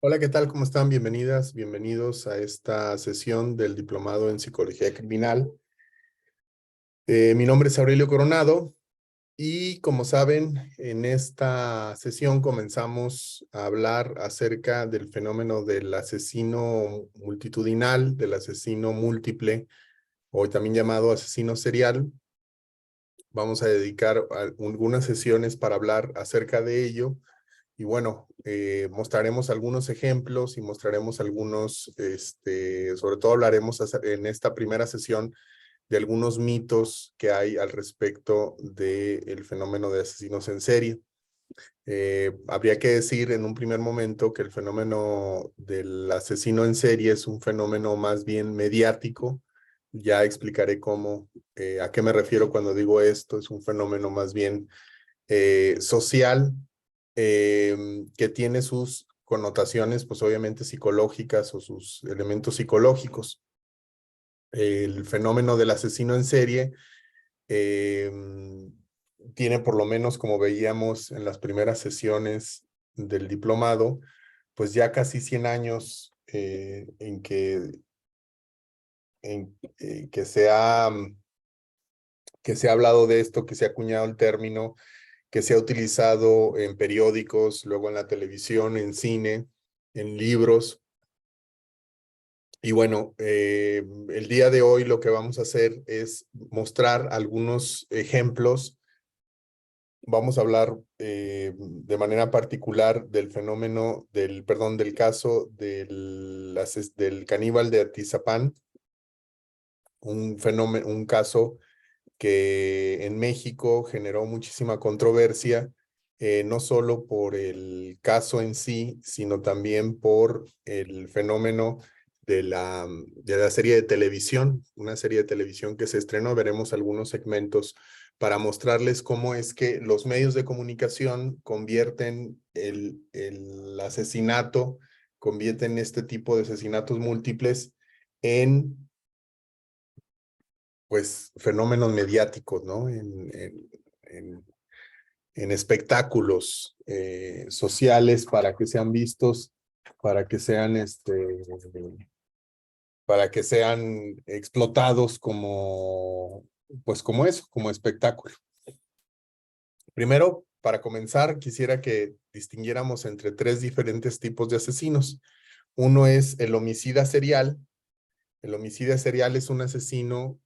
Hola, ¿qué tal? ¿Cómo están? Bienvenidas, bienvenidos a esta sesión del Diplomado en Psicología Criminal. Mi nombre es Aurelio Coronado y como saben, en esta sesión comenzamos a hablar acerca del fenómeno del asesino multitudinal, del asesino múltiple, o también llamado asesino serial. Vamos a dedicar algunas sesiones para hablar acerca de ello. Y bueno, mostraremos algunos ejemplos y mostraremos algunos, sobre todo hablaremos en esta primera sesión de algunos mitos que hay al respecto del fenómeno de asesinos en serie. Habría que decir en un primer momento que el fenómeno del asesino en serie es un fenómeno más bien mediático. Ya explicaré cómo, a qué me refiero cuando digo esto. Es un fenómeno más bien social, que tiene sus connotaciones, pues obviamente psicológicas o sus elementos psicológicos. El fenómeno del asesino en serie eh, tiene por lo menos, como veíamos en las primeras sesiones del diplomado, pues ya casi 100 años que que se ha hablado de esto, que se ha acuñado el término, que se ha utilizado en periódicos, luego en la televisión, en cine, en libros. Y bueno, el día de hoy lo que vamos a hacer es mostrar algunos ejemplos. Vamos a hablar de manera particular del fenómeno, del caso del caníbal de Atizapán, un caso que en México generó muchísima controversia, no solo por el caso en sí, sino también por el fenómeno de la serie de televisión, una serie de televisión que se estrenó. Veremos algunos segmentos para mostrarles cómo es que los medios de comunicación convierten el asesinato, convierten este tipo de asesinatos múltiples en pues fenómenos mediáticos, ¿no? En espectáculos sociales para que sean vistos, para que sean, para que sean explotados como, pues como eso, como espectáculo. Primero, para comenzar, quisiera que distinguiéramos entre tres diferentes tipos de asesinos. Uno es el homicida serial. El homicida serial es un asesino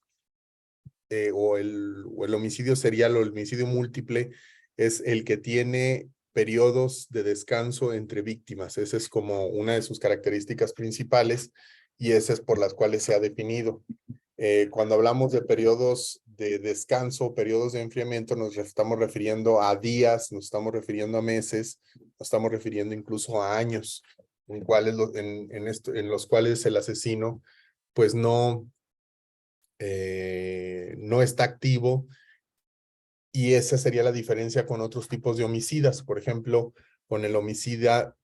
o el homicidio serial o el homicidio múltiple es el que tiene periodos de descanso entre víctimas. Esa es como una de sus características principales y esas es por las cuales se ha definido. Cuando hablamos de periodos de descanso, periodos de enfriamiento, nos estamos refiriendo a días, nos estamos refiriendo a meses, nos estamos refiriendo incluso a años, en los cuales el asesino pues no está activo, y esa sería la diferencia con otros tipos de homicidas. Por ejemplo, con el homicida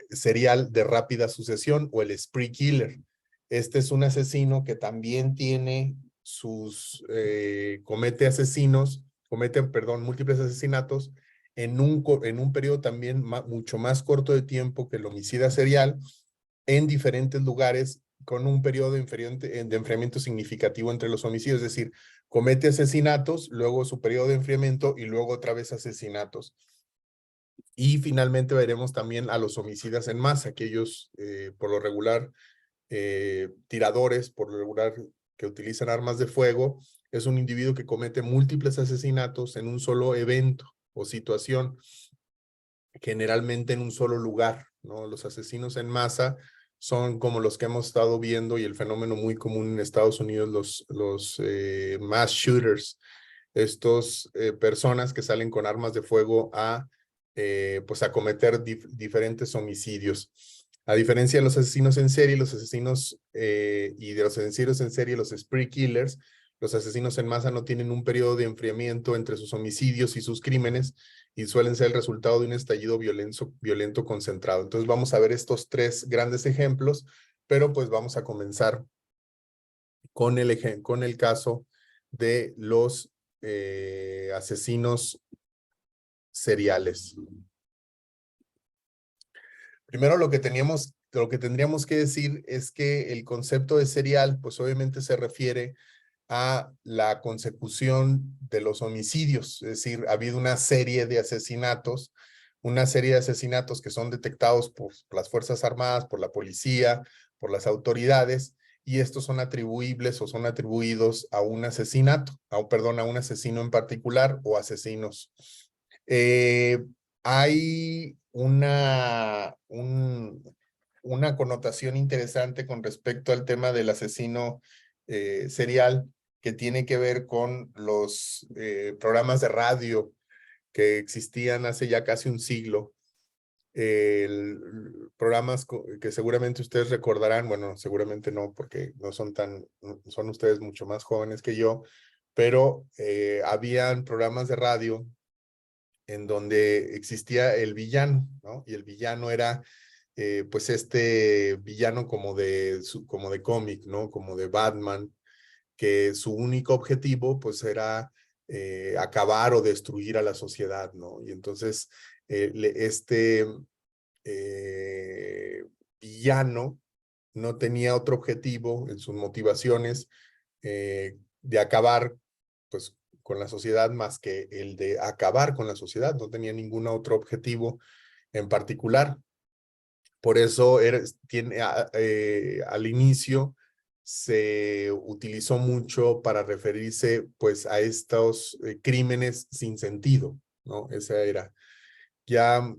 serial de rápida sucesión o el spree killer. Este es un asesino que también tiene perdón, múltiples asesinatos en un periodo también mucho más corto de tiempo que el homicida serial, en diferentes lugares, con un periodo de enfriamiento significativo entre los homicidios. Es decir, comete asesinatos, luego su periodo de enfriamiento y luego otra vez asesinatos. Y finalmente veremos también a los homicidas en masa, aquellos por lo regular tiradores, por lo regular que utilizan armas de fuego. Es un individuo que comete múltiples asesinatos en un solo evento o situación, generalmente en un solo lugar, ¿no? Los asesinos en masa son como los que hemos estado viendo y el fenómeno muy común en Estados Unidos, los mass shooters, estos personas que salen con armas de fuego pues a cometer diferentes homicidios. A diferencia de los asesinos en serie, y de los asesinos en serie, los spree killers, los asesinos en masa no tienen un periodo de enfriamiento entre sus homicidios y sus crímenes y suelen ser el resultado de un estallido violento concentrado. Entonces vamos a ver estos tres grandes ejemplos, pero pues vamos a comenzar con el caso de los asesinos seriales. Primero lo que tendríamos que decir es que el concepto de serial, pues obviamente se refiere a la consecución de los homicidios, es decir, ha habido una serie de asesinatos que son detectados por las Fuerzas Armadas, por la policía, por las autoridades, y estos son atribuibles o son atribuidos a un asesinato, a un asesino en particular o asesinos. Hay una connotación interesante con respecto al tema del asesino serial, que tiene que ver con los programas de radio que existían hace ya casi un siglo. Programas que seguramente ustedes recordarán, bueno, seguramente no, porque son ustedes mucho más jóvenes que yo, pero habían programas de radio en donde existía el villano, ¿no? Y el villano era pues este villano como de cómic, ¿no? Como de Batman, que su único objetivo pues era acabar o destruir a la sociedad, ¿no? Y entonces este eh, villano no tenía otro objetivo en sus motivaciones de acabar pues con la sociedad más que el de acabar con la sociedad, no tenía ningún otro objetivo en particular. Por eso al inicio se utilizó mucho para referirse pues a estos crímenes sin sentido, ¿no? Esa era. Ya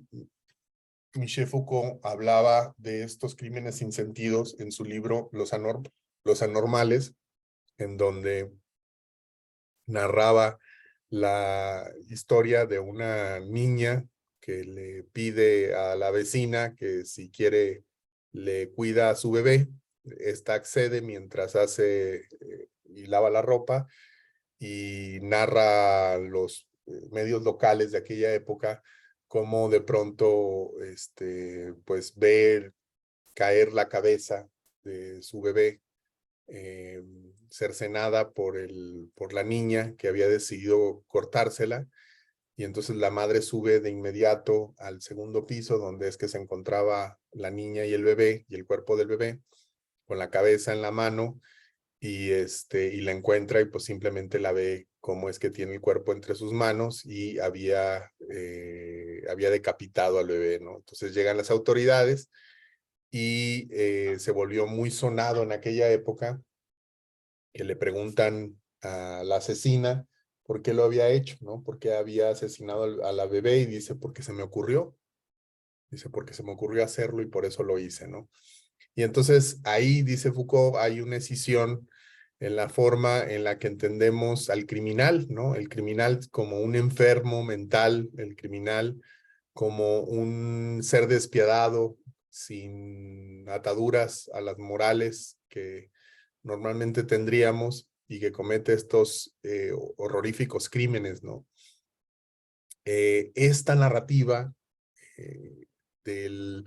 Michel Foucault hablaba de estos crímenes sin sentidos en su libro Los Anormales, en donde narraba la historia de una niña que le pide a la vecina que si quiere le cuida a su bebé. Esta accede mientras hace y lava la ropa, y narra los medios locales de aquella época cómo de pronto pues ver caer la cabeza de su bebé cercenada por la niña que había decidido cortársela, y entonces la madre sube de inmediato al segundo piso donde es que se encontraba la niña y el bebé y el cuerpo del bebé con la cabeza en la mano, y la encuentra y pues simplemente la ve cómo es que tiene el cuerpo entre sus manos y había decapitado al bebé, ¿no? Entonces llegan las autoridades y se volvió muy sonado en aquella época, que le preguntan a la asesina por qué lo había hecho, ¿no? Por qué había asesinado a la bebé, y dice, porque se me ocurrió. Dice, porque se me ocurrió hacerlo y por eso lo hice, ¿no? Y entonces ahí, dice Foucault, hay una escisión en la forma en la que entendemos al criminal, ¿no? El criminal como un enfermo mental, el criminal como un ser despiadado, sin ataduras a las morales que normalmente tendríamos, y que comete estos horroríficos crímenes, ¿no? Esta narrativa del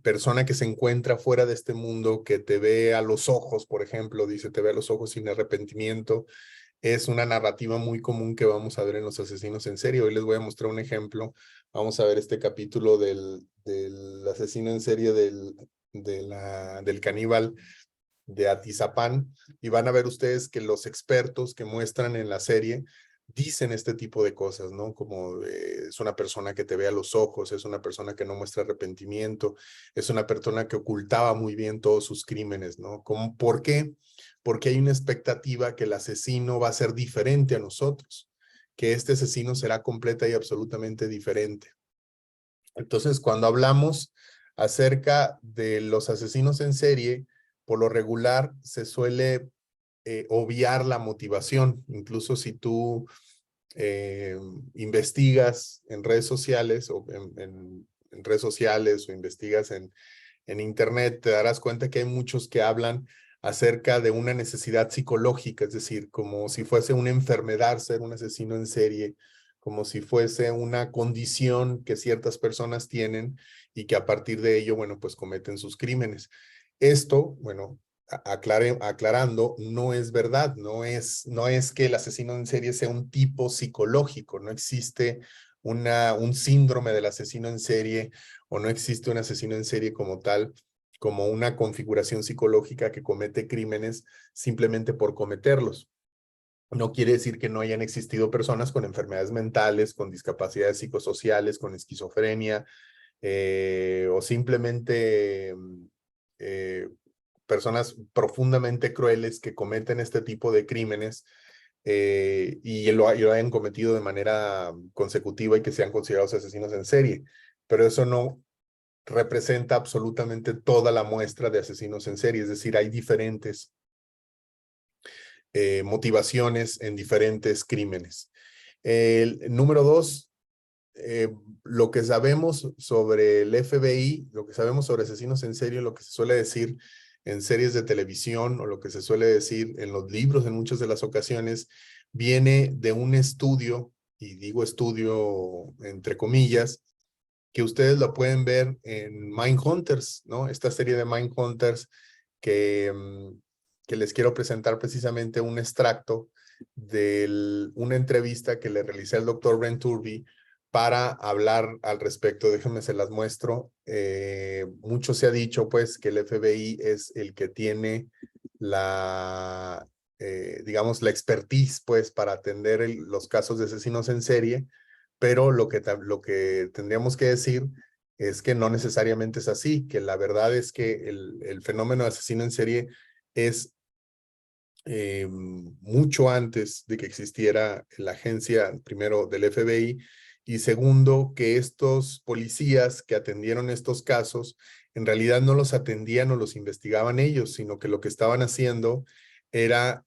persona que se encuentra fuera de este mundo, que te ve a los ojos, por ejemplo, dice, te ve a los ojos sin arrepentimiento, es una narrativa muy común que vamos a ver en los asesinos en serie. Hoy les voy a mostrar un ejemplo. Vamos a ver este capítulo del asesino en serie del caníbal de Atizapán, y van a ver ustedes que los expertos que muestran en la serie dicen este tipo de cosas, ¿no? Como es una persona que te ve a los ojos, es una persona que no muestra arrepentimiento, es una persona que ocultaba muy bien todos sus crímenes, ¿no? ¿Por qué? Porque hay una expectativa que el asesino va a ser diferente a nosotros, que este asesino será completa y absolutamente diferente. Entonces, cuando hablamos acerca de los asesinos en serie, por lo regular se suele obviar la motivación. Incluso si tú investigas en redes sociales o en redes sociales, o investigas en internet, te darás cuenta que hay muchos que hablan acerca de una necesidad psicológica, es decir, como si fuese una enfermedad ser un asesino en serie, como si fuese una condición que ciertas personas tienen y que a partir de ello, bueno, pues cometen sus crímenes. Esto, bueno, aclarando, no es verdad, no es que el asesino en serie sea un tipo psicológico, no existe un síndrome del asesino en serie, o no existe un asesino en serie como tal, como una configuración psicológica que comete crímenes simplemente por cometerlos. No quiere decir que no hayan existido personas con enfermedades mentales, con discapacidades psicosociales, con esquizofrenia, o simplemente personas profundamente crueles que cometen este tipo de crímenes y lo hayan cometido de manera consecutiva y que sean considerados asesinos en serie. Pero eso no representa absolutamente toda la muestra de asesinos en serie, es decir, hay diferentes motivaciones en diferentes crímenes. El número 2, lo que sabemos sobre el FBI, lo que sabemos sobre asesinos en serie, lo que se suele decir en series de televisión o lo que se suele decir en los libros en muchas de las ocasiones, viene de un estudio, y digo estudio entre comillas, que ustedes lo pueden ver en Mindhunters, ¿no? Esta serie de Mindhunters que, que les quiero presentar precisamente un extracto de una entrevista que le realicé al doctor Brent Turby para hablar al respecto. Déjenme se las muestro. Mucho se ha dicho pues que el FBI es el que tiene digamos, la expertise pues para atender los casos de asesinos en serie, pero lo que tendríamos que decir es que no necesariamente es así, que la verdad es que el fenómeno de asesino en serie es mucho antes de que existiera la agencia, primero del FBI, y segundo, que estos policías que atendieron estos casos, en realidad no los atendían o los investigaban ellos, sino que lo que estaban haciendo era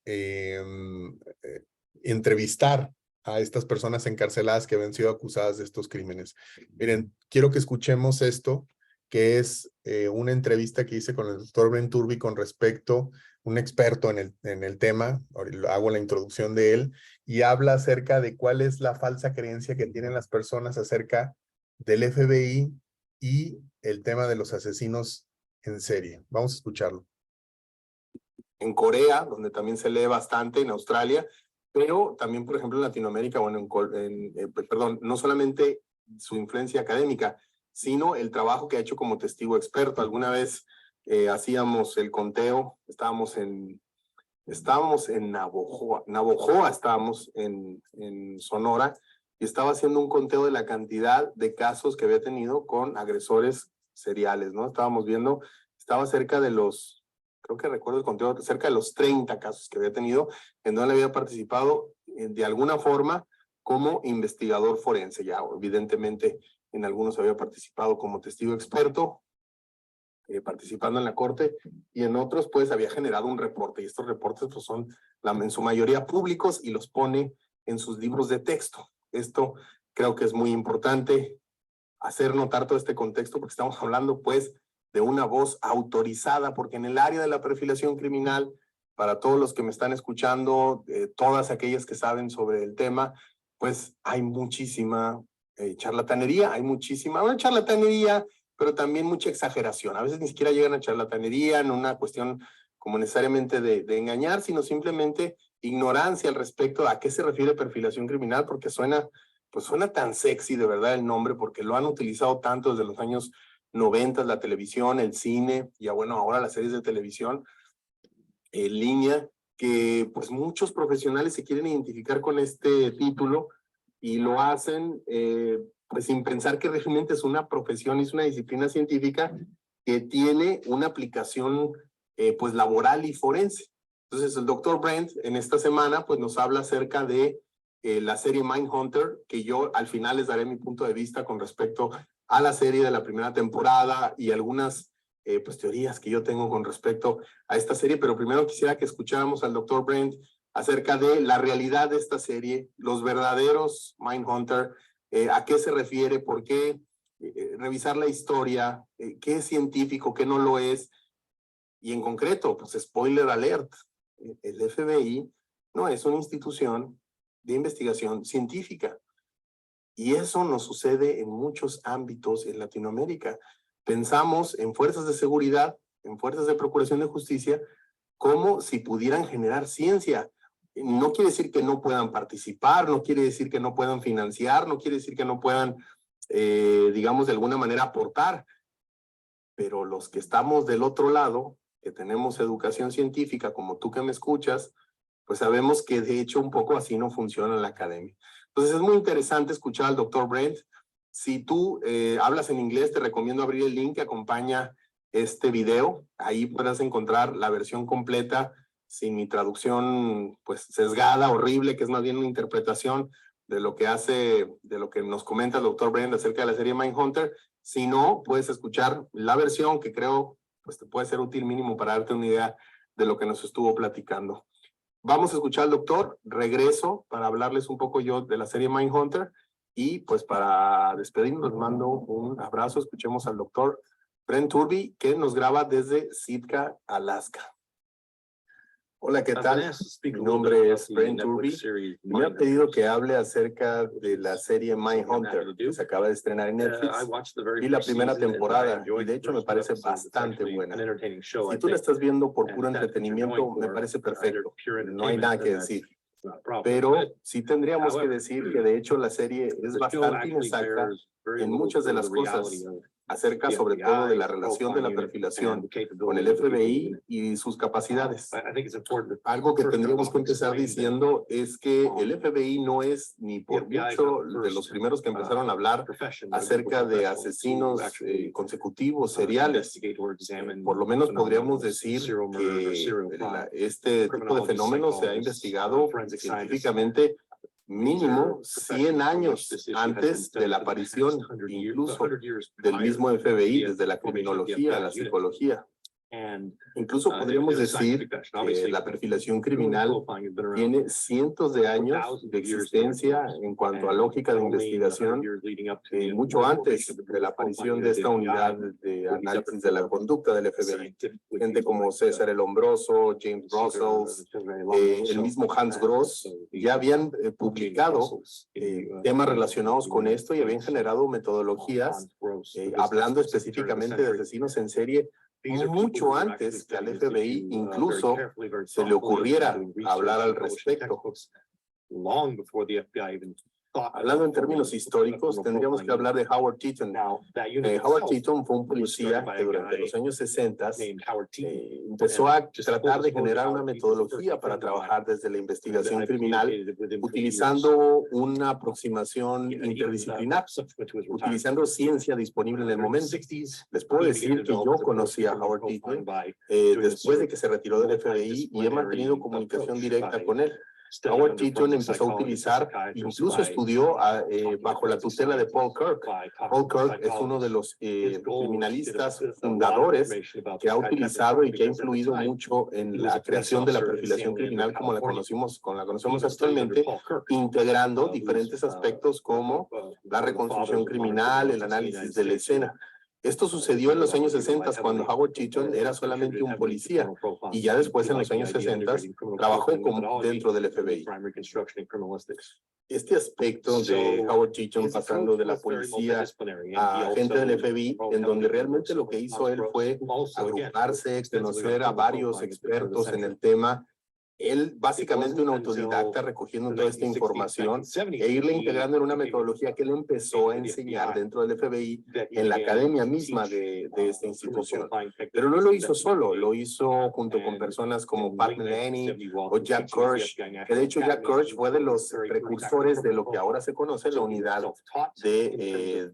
entrevistar a estas personas encarceladas que habían sido acusadas de estos crímenes. Miren, quiero que escuchemos esto, que es una entrevista que hice con el doctor Ben Turby con respecto, un experto en el tema, hago la introducción de él, y habla acerca de cuál es la falsa creencia que tienen las personas acerca del FBI y el tema de los asesinos en serie. Vamos a escucharlo. En Corea, donde también se lee bastante, en Australia, pero también, por ejemplo, en Latinoamérica, bueno, perdón, no solamente su influencia académica, sino el trabajo que ha hecho como testigo experto. Alguna vez hacíamos el conteo, estábamos en Navojoa estábamos en Sonora, y estaba haciendo un conteo de la cantidad de casos que había tenido con agresores seriales, ¿no? Estábamos viendo, estaba cerca de los, creo que recuerdo el conteo, cerca de los 30 casos que había tenido, en donde había participado de alguna forma como investigador forense. Ya, evidentemente, en algunos había participado como testigo experto, participando en la corte, y en otros pues había generado un reporte, y estos reportes pues son en su mayoría públicos y los pone en sus libros de texto. Esto creo que es muy importante hacer notar todo este contexto, porque estamos hablando pues de una voz autorizada, porque en el área de la perfilación criminal, para todos los que me están escuchando, todas aquellas que saben sobre el tema, pues hay muchísima charlatanería, hay muchísima, bueno, charlatanería, pero también mucha exageración. A veces ni siquiera llegan a charlatanería, en una cuestión como necesariamente de engañar, sino simplemente ignorancia al respecto a qué se refiere perfilación criminal, porque suena tan sexy de verdad el nombre, porque lo han utilizado tanto desde los años 90, la televisión, el cine, y bueno, ahora las series de televisión en línea, que pues muchos profesionales se quieren identificar con este título y lo hacen pues sin pensar que realmente es una profesión y es una disciplina científica que tiene una aplicación pues laboral y forense. Entonces el doctor Brent en esta semana pues nos habla acerca de la serie Mindhunter, que yo al final les daré mi punto de vista con respecto a la serie de la primera temporada y algunas pues teorías que yo tengo con respecto a esta serie, pero primero quisiera que escucháramos al doctor Brent acerca de la realidad de esta serie, los verdaderos Mindhunter, a qué se refiere, por qué, revisar la historia, qué es científico, qué no lo es, y en concreto, pues spoiler alert, el FBI no es una institución de investigación científica. Y eso nos sucede en muchos ámbitos en Latinoamérica. Pensamos en fuerzas de seguridad, en fuerzas de procuración de justicia, como si pudieran generar ciencia No quiere decir que no puedan participar, no quiere decir que no puedan financiar, no quiere decir que no puedan, digamos, de alguna manera aportar. Pero los que estamos del otro lado, que tenemos educación científica, como tú que me escuchas, pues sabemos que de hecho un poco así no funciona la academia. Entonces es muy interesante escuchar al doctor Brent. Si tú hablas en inglés, te recomiendo abrir el link que acompaña este video. Ahí podrás encontrar la versión completa sin mi traducción pues sesgada, horrible, que es más bien una interpretación de lo que de lo que nos comenta el doctor Brent acerca de la serie Mindhunter. Si no, puedes escuchar la versión que creo pues te puede ser útil mínimo para darte una idea de lo que nos estuvo platicando. Vamos a escuchar al doctor, regreso para hablarles un poco yo de la serie Mindhunter y pues para despedirnos les mando un abrazo. Escuchemos al doctor Brent Turby que nos graba desde Sitka, Alaska. Hola, ¿qué tal? Mi nombre es Brent Turby. Me ha pedido que hable acerca de la serie Mindhunter, que se acaba de estrenar en Netflix. Vi la primera temporada y de hecho me parece bastante buena. Si tú la estás viendo por puro entretenimiento, me parece perfecto. No hay nada que decir. Pero sí tendríamos que decir que de hecho la serie es bastante inexacta en muchas de las cosas acerca sobre todo de la relación de la perfilación con el FBI y sus capacidades. Algo que tendríamos que empezar diciendo es que el FBI no es ni por mucho de los primeros que empezaron a hablar acerca de asesinos consecutivos, seriales. Por lo menos podríamos decir que este tipo de fenómeno se ha investigado científicamente mínimo 100 años antes de la aparición incluso del mismo FBI, desde la criminología, la psicología. Incluso podríamos decir que la perfilación criminal tiene cientos de años de existencia en cuanto a lógica de investigación, mucho antes de la aparición de esta unidad de análisis de la conducta del FBI. Gente como César el Hombroso, James Russell, el mismo Hans Gross, ya habían publicado temas relacionados con esto y habían generado metodologías hablando específicamente de asesinos en serie mucho antes que al FBI incluso se le ocurriera hablar al respecto. Hablando en términos históricos, tendríamos que hablar de Howard Teaton. Howard Teaton fue un policía que durante los años 60 empezó a tratar de generar una metodología para trabajar desde la investigación criminal, utilizando una aproximación interdisciplinar, utilizando ciencia disponible en el momento. Les puedo decir que yo conocí a Howard Teaton después de que se retiró del FBI y he mantenido comunicación directa con él. Howard Teaton empezó a utilizar, incluso estudió bajo la tutela de Paul Kirk. Paul Kirk es uno de los criminalistas fundadores que ha utilizado y que ha influido mucho en la creación de la perfilación criminal como la conocemos actualmente, integrando diferentes aspectos como la reconstrucción criminal, el análisis de la escena. Esto sucedió en los años 60 cuando Howard Teaton era solamente un policía y ya después en los años 60 trabajó dentro del FBI. Este aspecto de Howard Teaton pasando de la policía a agente del FBI, en donde realmente lo que hizo él fue agruparse, conocer a varios expertos en el tema. Él básicamente un autodidacta recogiendo toda esta información e irle integrando en una metodología que él empezó a enseñar dentro del FBI en la academia misma de esta institución. Pero no lo hizo solo, lo hizo junto con personas como Pat Delaney o Jack Kirsch, que de hecho Jack Kirsch fue de los precursores de lo que ahora se conoce la unidad o que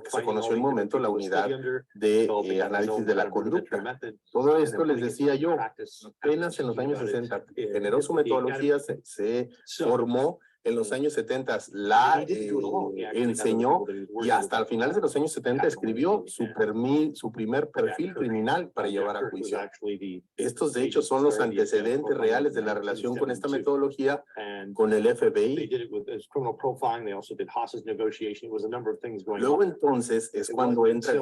se conoció en un momento la unidad de análisis de la conducta. Todo esto les decía yo, apenas en los años 60 generó su metodología, se formó en los años 70, la enseñó y hasta el final de los años 70 escribió su primer perfil criminal para llevar a juicio. Estos de hecho son los antecedentes reales de la relación con esta metodología con el FBI. Luego entonces es cuando entran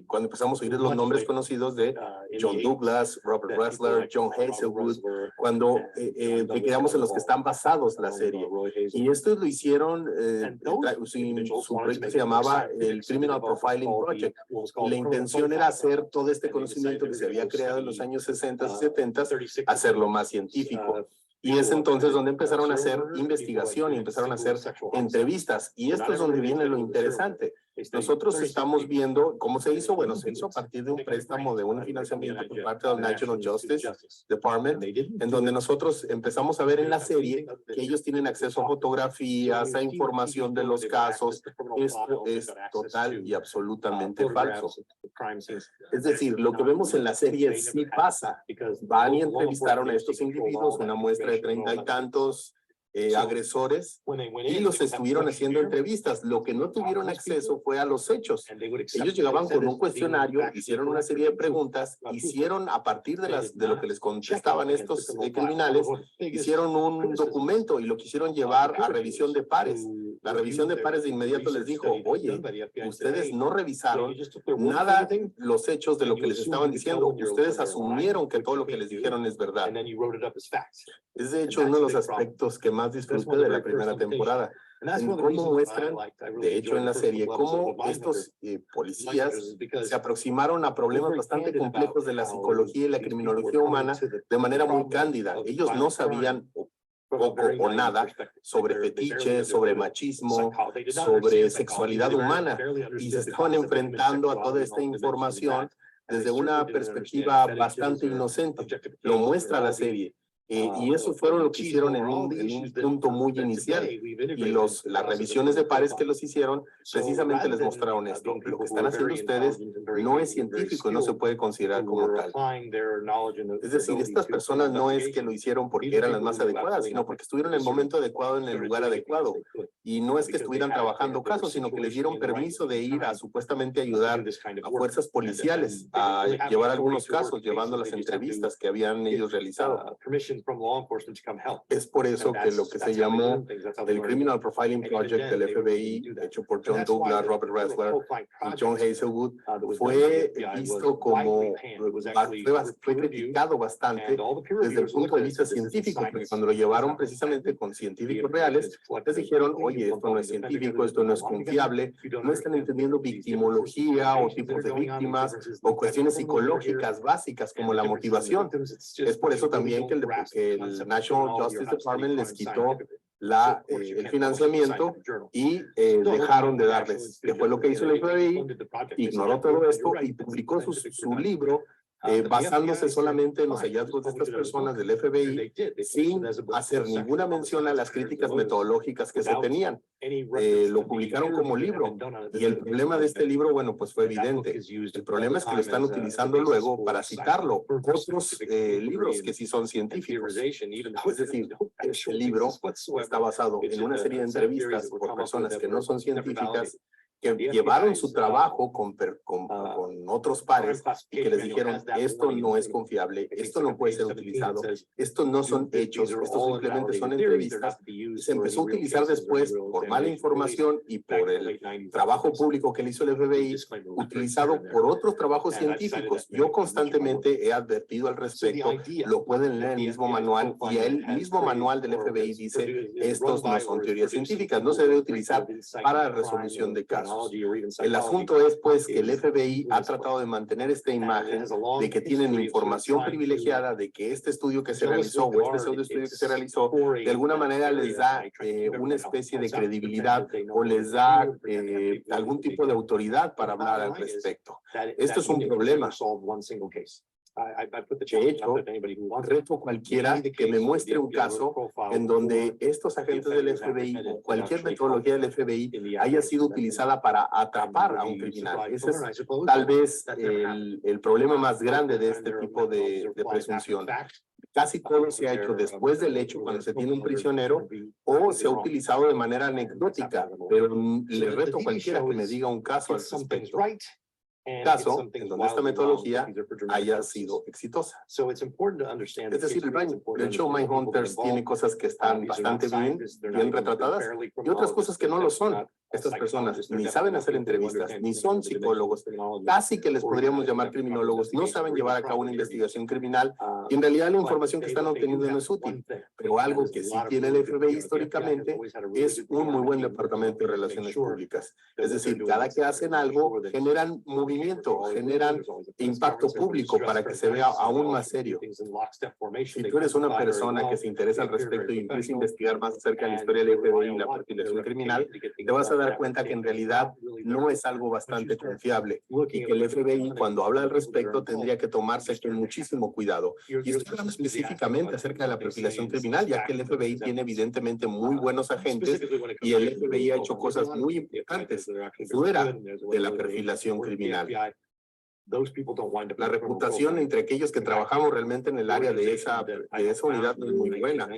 cuando empezamos a oír los nombres conocidos de John Douglas, Robert Ressler, John Hazelwood, cuando quedamos en los que están basados la serie. Y esto lo hicieron, su proyecto se llamaba el Criminal Profiling Project. Y la intención era hacer todo este conocimiento que se había creado en los años 60 y 70, hacerlo más científico. Y es entonces donde empezaron a hacer investigación y empezaron a hacer entrevistas. Y esto es donde viene lo interesante. Nosotros estamos viendo cómo se hizo. Bueno, se hizo a partir de un préstamo de un financiamiento por parte del National Justice Department, en donde nosotros empezamos a ver en la serie que ellos tienen acceso a fotografías, a información de los casos. Esto es total y absolutamente falso. Es decir, lo que vemos en la serie sí pasa. Van y entrevistaron a estos individuos, una muestra de 30 y tantos agresores, y los estuvieron haciendo entrevistas. Lo que no tuvieron acceso fue a los hechos. Ellos llegaban con un cuestionario, hicieron una serie de preguntas, hicieron a partir de lo que les contestaban estos criminales, hicieron un documento y lo quisieron llevar a revisión de pares. La revisión de pares de inmediato les dijo, oye, ustedes no revisaron nada los hechos de lo que les estaban diciendo. Ustedes asumieron que todo lo que les dijeron es verdad. Es de hecho uno de los aspectos que más disfruté de la primera temporada. En cómo muestran, de hecho en la serie, cómo estos policías se aproximaron a problemas bastante complejos de la psicología y la criminología humana de manera muy cándida. Ellos no sabían poco o nada sobre fetiches, sobre machismo, sobre sexualidad humana, y se estaban enfrentando a toda esta información desde una perspectiva bastante inocente. Lo muestra la serie. Y eso fueron lo que hicieron en un punto muy inicial. Y las revisiones de pares que los hicieron precisamente les mostraron esto. Lo que están haciendo ustedes no es científico y no se puede considerar como tal. Es decir, estas personas no es que lo hicieron porque eran las más adecuadas, sino porque estuvieron en el momento adecuado, en el lugar adecuado. Y no es que estuvieran trabajando casos, sino que les dieron permiso de ir a supuestamente ayudar a fuerzas policiales a llevar algunos casos, llevando las entrevistas que habían ellos realizado. Es por eso que lo que se llamó el Criminal Profiling Project del FBI, hecho por John Douglas, Robert Ressler y John Hazelwood, fue visto como, fue criticado bastante desde el punto de vista científico, porque cuando lo llevaron precisamente con científicos reales, les dijeron, oye, esto no es científico, esto no es confiable, no están entendiendo victimología o tipos de víctimas o cuestiones psicológicas básicas como la motivación. Es por eso también que el National Justice Department les quitó el financiamiento y dejaron de darles. Que fue lo que hizo el FBI, ignoró todo esto y publicó su libro basándose solamente en los hallazgos de estas personas del FBI sin hacer ninguna mención a las críticas metodológicas que se tenían. Lo publicaron como libro y el problema de este libro, bueno, pues fue evidente. El problema es que lo están utilizando luego para citarlo. Otros libros que sí son científicos. Es decir, este libro está basado en una serie de entrevistas por personas que no son científicas, que llevaron su trabajo con otros pares y que les dijeron, esto no es confiable, esto no puede ser utilizado, esto no son hechos, esto simplemente son entrevistas. Se empezó a utilizar después por mala información y por el trabajo público que le hizo el FBI, utilizado por otros trabajos científicos. Yo constantemente he advertido al respecto, lo pueden leer en el mismo manual, y el mismo manual del FBI dice, estos no son teorías científicas, no se debe utilizar para la resolución de casos. El asunto es pues que el FBI ha tratado de mantener esta imagen de que tienen información privilegiada, de que este estudio que se realizó o este pseudo estudio que se realizó de alguna manera les da una especie de credibilidad o les da algún tipo de autoridad para hablar al respecto. Esto es un problema. De hecho, reto cualquiera que me muestre un caso en donde estos agentes del FBI o cualquier metodología del FBI haya sido utilizada para atrapar a un criminal. Ese es tal vez el problema más grande de este tipo de presunción. Casi todo se ha hecho después del hecho, cuando se tiene un prisionero, o se ha utilizado de manera anecdótica, pero le reto a cualquiera que me diga un caso al respecto. Caso en donde esta metodología haya sido exitosa. Es decir, el show Mindhunters tiene cosas que están bastante bien retratadas y otras cosas que no lo son. Estas personas ni saben hacer entrevistas, ni son psicólogos, casi que les podríamos llamar criminólogos, no saben llevar a cabo una investigación criminal y en realidad la información que están obteniendo no es útil. Pero algo que sí tiene el FBI históricamente es un muy buen departamento de relaciones públicas. Es decir, cada que hacen algo, generan movimiento, generan impacto público para que se vea aún más serio. Si tú eres una persona que se interesa al respecto y empieza a investigar más acerca de la historia del FBI y la perfilación criminal, te vas a dar cuenta que en realidad no es algo bastante confiable y que el FBI, cuando habla al respecto, tendría que tomarse con muchísimo cuidado. Y estoy hablando específicamente acerca de la perfilación criminal, ya que el FBI tiene evidentemente muy buenos agentes y el FBI ha hecho cosas muy importantes fuera de la perfilación criminal. La reputación entre aquellos que trabajamos realmente en el área de esa unidad es muy buena.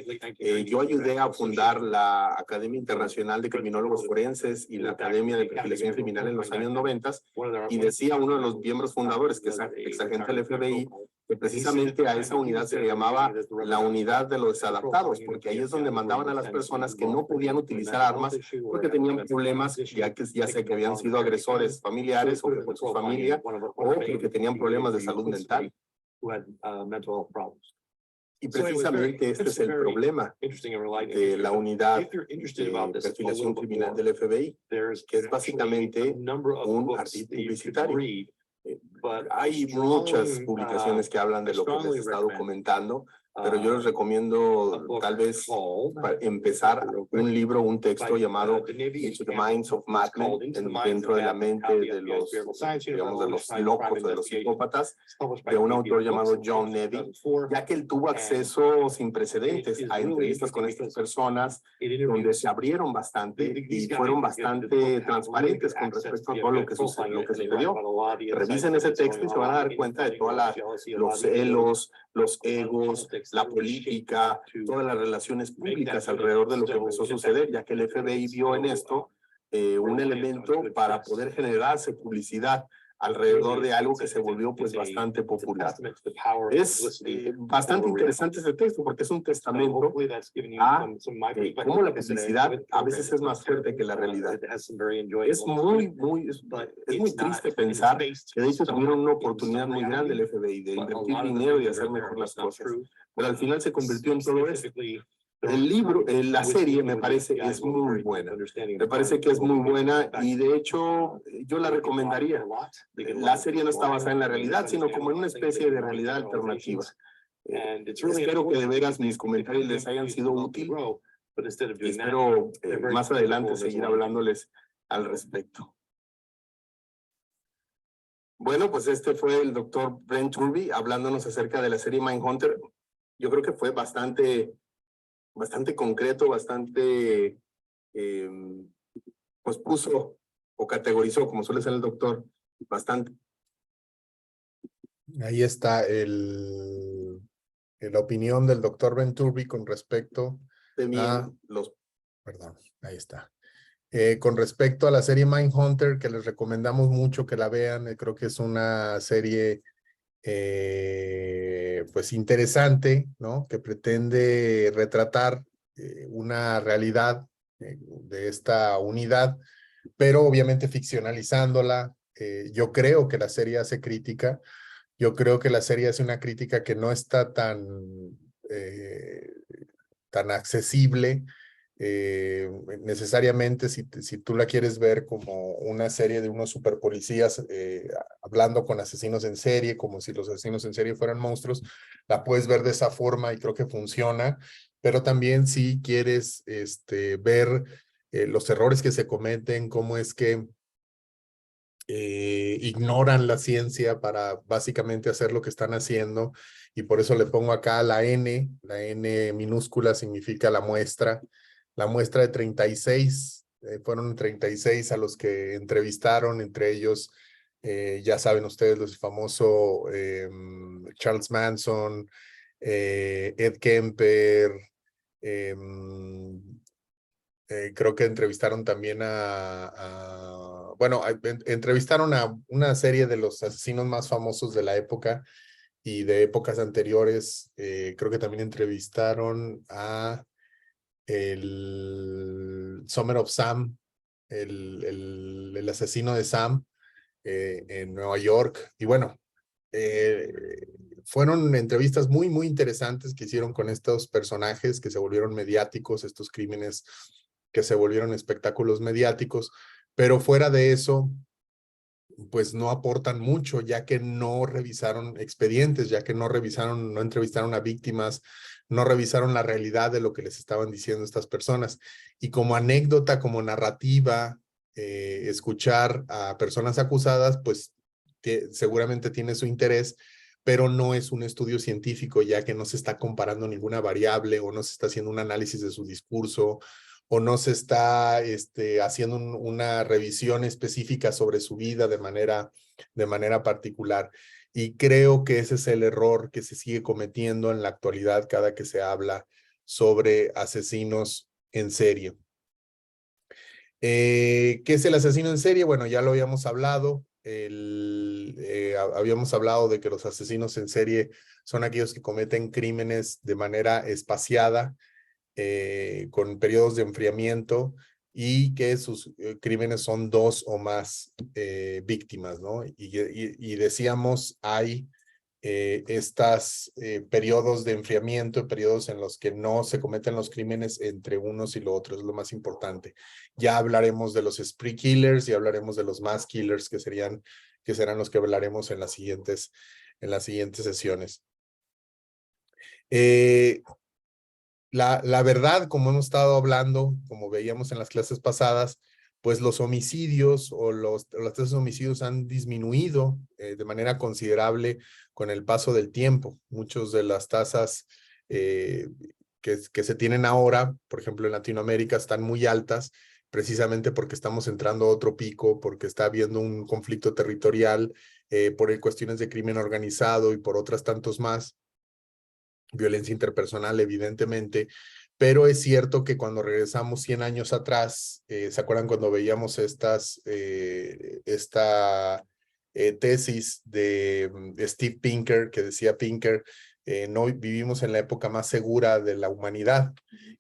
Yo ayudé a fundar la Academia Internacional de Criminólogos Forenses y la Academia de Perfilación Criminal en los años 90 y decía uno de los miembros fundadores, que es exagente del FBI, que precisamente a esa unidad se le llamaba la unidad de los desadaptados, porque ahí es donde mandaban a las personas que no podían utilizar armas porque tenían problemas, ya sea que habían sido agresores familiares o que por su familia, o porque tenían problemas de salud mental. Y precisamente este es el problema de la unidad de perfilación criminal del FBI, que es básicamente un artículo publicitario. Hay muchas publicaciones que hablan de lo que les he estado comentando, pero yo les recomiendo tal vez empezar un libro, un texto llamado Into the Minds of Madmen, dentro de la mente de los, digamos, de los locos, de los psicópatas, de un autor llamado John Neville, ya que él tuvo acceso sin precedentes a entrevistas con estas personas, donde se abrieron bastante y fueron bastante transparentes con respecto a todo lo que sucedió. Revisen ese texto y se van a dar cuenta de todos los celos, los egos, la política, todas las relaciones públicas alrededor de lo que empezó a suceder, ya que el FBI vio en esto un elemento para poder generarse publicidad alrededor de algo que se volvió pues bastante popular. Es bastante interesante ese texto porque es un testamento a cómo la publicidad a veces es más fuerte que la realidad. Es muy triste pensar que de hecho tuvieron una oportunidad muy grande el FBI de invertir dinero y hacer mejor las cosas, pero al final se convirtió en todo eso. El libro, la serie me parece es muy buena. Me parece que es muy buena y de hecho yo la recomendaría. La serie no está basada en la realidad, sino como en una especie de realidad alternativa. Espero que de veras mis comentarios les hayan sido útiles y espero más adelante seguir hablándoles al respecto. Bueno, pues este fue el doctor Brent Turby hablándonos acerca de la serie Mindhunter. Yo creo que fue bastante concreto, bastante, pues puso o categorizó, como suele ser el doctor, bastante. Ahí está la opinión del doctor Ben Turby con respecto a los... Perdón, ahí está. Con respecto a la serie Mindhunter, que les recomendamos mucho que la vean, creo que es una serie pues interesante, ¿no? Que pretende retratar una realidad de esta unidad, pero obviamente ficcionalizándola. Yo creo que la serie hace crítica, yo creo que la serie hace una crítica que no está tan accesible. Necesariamente si tú la quieres ver como una serie de unos super policías hablando con asesinos en serie, como si los asesinos en serie fueran monstruos, la puedes ver de esa forma y creo que funciona, pero también si quieres ver los errores que se cometen, cómo es que ignoran la ciencia para básicamente hacer lo que están haciendo, y por eso le pongo acá la N minúscula significa la muestra de 36, fueron 36 a los que entrevistaron, entre ellos, ya saben ustedes, el famoso Charles Manson, Ed Kemper, creo que entrevistaron también entrevistaron a una serie de los asesinos más famosos de la época y de épocas anteriores. Creo que también entrevistaron a el Summer of Sam, el asesino de Sam en Nueva York. Y bueno, fueron entrevistas muy, muy interesantes que hicieron con estos personajes que se volvieron mediáticos, estos crímenes que se volvieron espectáculos mediáticos, pero fuera de eso, pues no aportan mucho, ya que no revisaron expedientes, ya que no revisaron, no entrevistaron a víctimas, no revisaron la realidad de lo que les estaban diciendo estas personas. Y como anécdota, como narrativa, escuchar a personas acusadas, pues seguramente tiene su interés, pero no es un estudio científico, ya que no se está comparando ninguna variable o no se está haciendo un análisis de su discurso o no se está haciendo una revisión específica sobre su vida de manera particular. Y creo que ese es el error que se sigue cometiendo en la actualidad cada que se habla sobre asesinos en serie. ¿Qué es el asesino en serie? Bueno, ya lo habíamos hablado. Habíamos hablado de que los asesinos en serie son aquellos que cometen crímenes de manera espaciada, con periodos de enfriamiento y que sus crímenes son 2 o más víctimas, ¿no? Y decíamos, hay estos periodos de enfriamiento, periodos en los que no se cometen los crímenes entre unos y los otros, es lo más importante. Ya hablaremos de los spree killers y hablaremos de los mass killers, que serán los que hablaremos en las siguientes sesiones. La verdad, como hemos estado hablando, como veíamos en las clases pasadas, pues los homicidios o las tasas de homicidios han disminuido de manera considerable con el paso del tiempo. Muchas de las tasas que se tienen ahora, por ejemplo en Latinoamérica, están muy altas, precisamente porque estamos entrando a otro pico, porque está habiendo un conflicto territorial, por cuestiones de crimen organizado y por otras tantos más. Violencia interpersonal, evidentemente, pero es cierto que cuando regresamos 100 años atrás, ¿se acuerdan cuando veíamos esta tesis de Steve Pinker, que decía Pinker, no vivimos en la época más segura de la humanidad?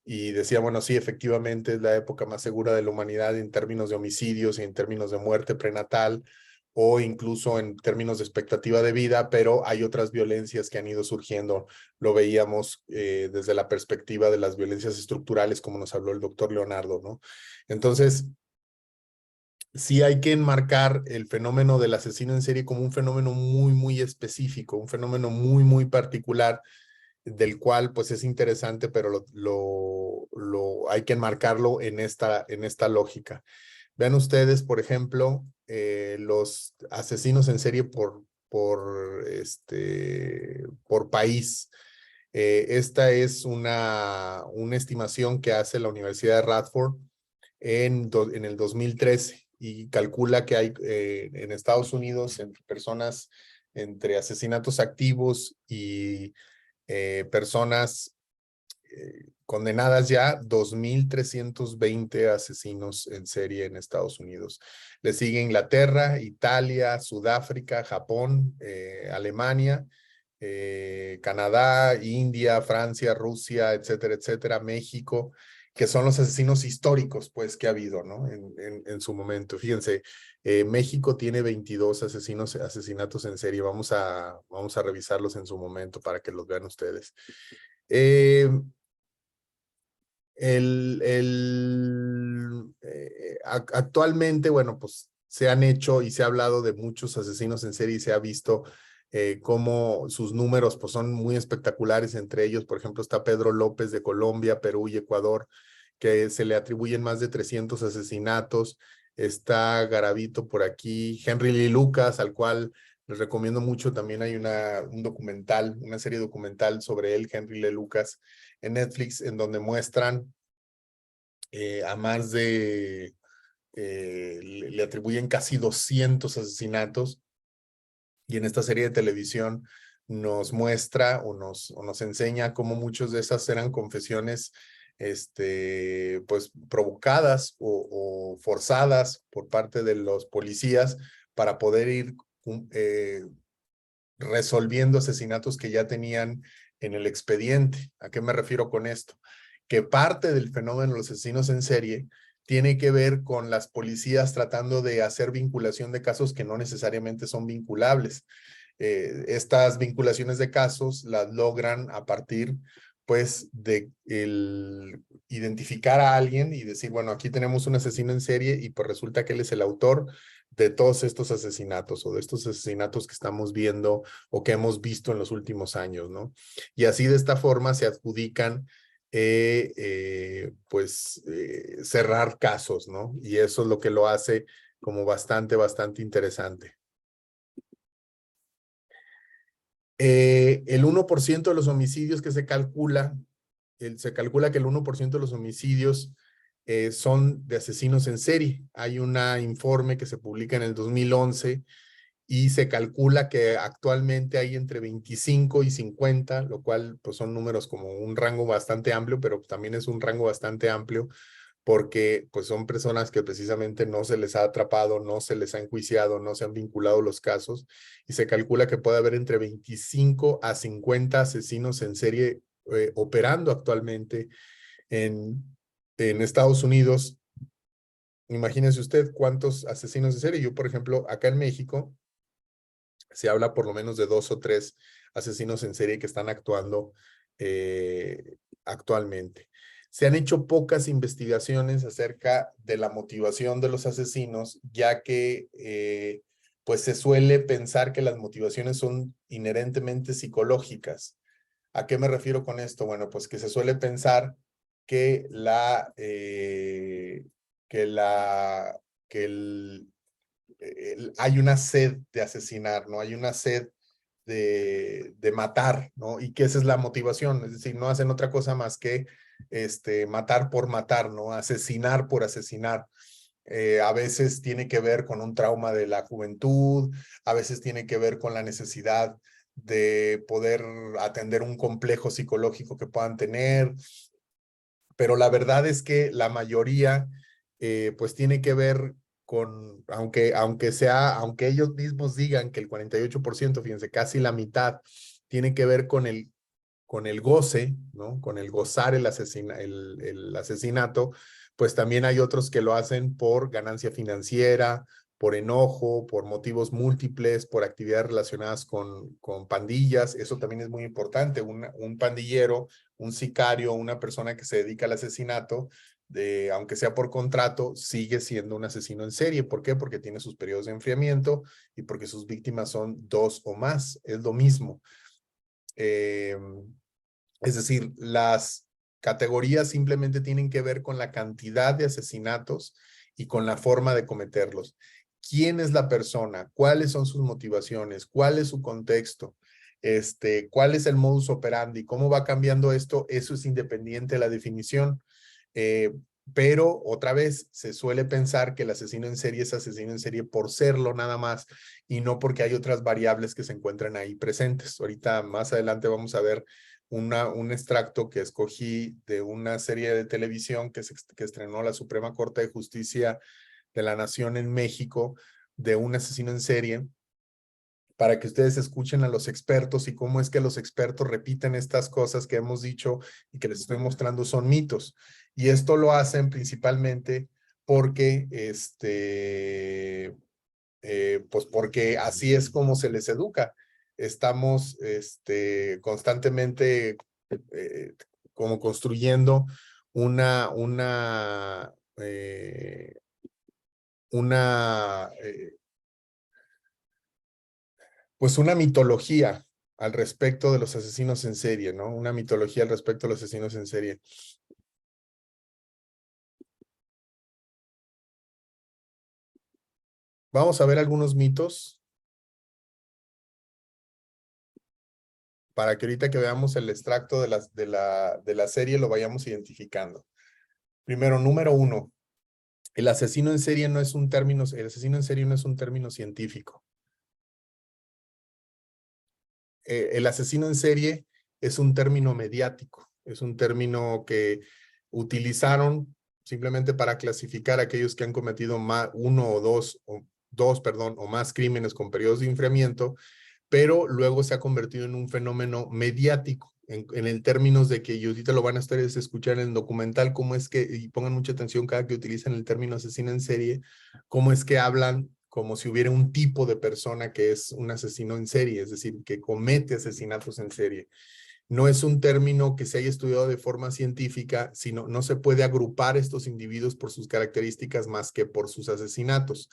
Y decía, bueno, sí, efectivamente es la época más segura de la humanidad en términos de homicidios y en términos de muerte prenatal, o incluso en términos de expectativa de vida, pero hay otras violencias que han ido surgiendo. Lo veíamos desde la perspectiva de las violencias estructurales, como nos habló el doctor Leonardo, ¿no? Entonces, sí hay que enmarcar el fenómeno del asesino en serie como un fenómeno muy, muy específico, un fenómeno muy, muy particular, del cual pues es interesante, pero hay que enmarcarlo en esta lógica. Vean ustedes, por ejemplo, los asesinos en serie por país. Esta es una estimación que hace la Universidad de Radford en el 2013 y calcula que hay en Estados Unidos entre asesinatos activos y personas condenadas ya, 2,320 asesinos en serie en Estados Unidos. Le sigue Inglaterra, Italia, Sudáfrica, Japón, Alemania, Canadá, India, Francia, Rusia, etcétera, etcétera, México, que son los asesinos históricos, pues, que ha habido, ¿no? En su momento. Fíjense, México tiene 22 asesinatos en serie. Vamos a revisarlos en su momento para que los vean ustedes. Actualmente, bueno, pues se han hecho y se ha hablado de muchos asesinos en serie y se ha visto cómo sus números pues son muy espectaculares. Entre ellos, por ejemplo, está Pedro López de Colombia, Perú y Ecuador, que se le atribuyen más de 300 asesinatos. Está Garavito por aquí, Henry Lee Lucas, al cual les recomiendo mucho. También hay un documental, una serie documental sobre él, Henry Lee Lucas, en Netflix, en donde muestran a más de, le atribuyen casi 200 asesinatos, y en esta serie de televisión nos muestra o nos enseña cómo muchos de esas eran confesiones pues provocadas o forzadas por parte de los policías para poder ir resolviendo asesinatos que ya tenían en el expediente. ¿A qué me refiero con esto? Que parte del fenómeno de los asesinos en serie tiene que ver con las policías tratando de hacer vinculación de casos que no necesariamente son vinculables. Estas vinculaciones de casos las logran a partir, pues, de identificar a alguien y decir, bueno, aquí tenemos un asesino en serie y pues resulta que él es el autor de todos estos asesinatos o de estos asesinatos que estamos viendo o que hemos visto en los últimos años, ¿no? Y así de esta forma se adjudican cerrar casos, ¿no? Y eso es lo que lo hace como bastante interesante. El 1% de los homicidios que se calcula que el 1% de los homicidios son de asesinos en serie. Hay un informe que se publica en el 2011 y se calcula que actualmente hay entre 25 y 50, lo cual pues son números como un rango bastante amplio, pero también es un rango bastante amplio porque pues son personas que precisamente no se les ha atrapado, no se les ha enjuiciado, no se han vinculado los casos y se calcula que puede haber entre 25 a 50 asesinos en serie operando actualmente en Estados Unidos. Imagínense usted cuántos asesinos en serie. Yo, por ejemplo, acá en México, se habla por lo menos de 2 o 3 asesinos en serie que están actuando actualmente. Se han hecho pocas investigaciones acerca de la motivación de los asesinos, ya que pues se suele pensar que las motivaciones son inherentemente psicológicas. ¿A qué me refiero con esto? Bueno, pues que se suele pensar que hay una sed de asesinar, ¿no? Hay una sed de matar, ¿no? Y que esa es la motivación, es decir, no hacen otra cosa más que matar por matar, ¿no? Asesinar por asesinar. A veces tiene que ver con un trauma de la juventud, a veces tiene que ver con la necesidad de poder atender un complejo psicológico que puedan tener, pero la verdad es que la mayoría pues tiene que ver con, aunque ellos mismos digan que el 48%, fíjense, casi la mitad, tiene que ver con el goce, ¿no? Con el gozar el asesinato, pues también hay otros que lo hacen por ganancia financiera, por enojo, por motivos múltiples, por actividades relacionadas con pandillas. Eso también es muy importante. Un pandillero, un sicario, una persona que se dedica al asesinato, aunque sea por contrato, sigue siendo un asesino en serie. ¿Por qué? Porque tiene sus periodos de enfriamiento y porque sus víctimas son 2 o más. Es lo mismo. Es decir, las categorías simplemente tienen que ver con la cantidad de asesinatos y con la forma de cometerlos. ¿Quién es la persona? ¿Cuáles son sus motivaciones? ¿Cuál es su contexto? ¿Cuál es el modus operandi? ¿Cómo va cambiando esto? Eso es independiente de la definición. Pero otra vez se suele pensar que el asesino en serie es asesino en serie por serlo nada más y no porque hay otras variables que se encuentran ahí presentes. Ahorita más adelante vamos a ver un extracto que escogí de una serie de televisión que estrenó la Suprema Corte de Justicia de la Nación en México de un asesino en serie para que ustedes escuchen a los expertos y cómo es que los expertos repiten estas cosas que hemos dicho y que les estoy mostrando son mitos. Y esto lo hacen principalmente porque, pues porque así es como se les educa. Estamos constantemente como construyendo una, una, eh, una pues una mitología al respecto de los asesinos en serie, ¿no? Una mitología al respecto de los asesinos en serie. Vamos a ver algunos mitos para que ahorita que veamos el extracto de la serie lo vayamos identificando. Primero, número 1, el asesino en serie no es un término, el asesino en serie no es un término científico. El asesino en serie es un término mediático, es un término que utilizaron simplemente para clasificar a aquellos que han cometido uno o dos, más crímenes con periodos de enfriamiento, pero luego se ha convertido en un fenómeno mediático. en el términos de que, y ahorita lo van a ustedes escuchar en el documental, cómo es que, y pongan mucha atención cada que utilizan el término asesino en serie, cómo es que hablan como si hubiera un tipo de persona que es un asesino en serie, es decir, que comete asesinatos en serie. No es un término que se haya estudiado de forma científica, sino no se puede agrupar estos individuos por sus características más que por sus asesinatos.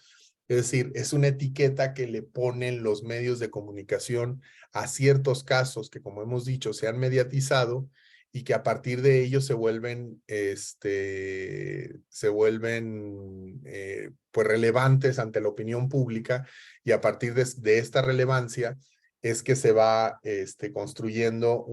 Es decir, es una etiqueta que le ponen los medios de comunicación a ciertos casos que, como hemos dicho, se han mediatizado y que a partir de ellos se vuelven, pues relevantes ante la opinión pública, y a partir de esta relevancia es que se va construyendo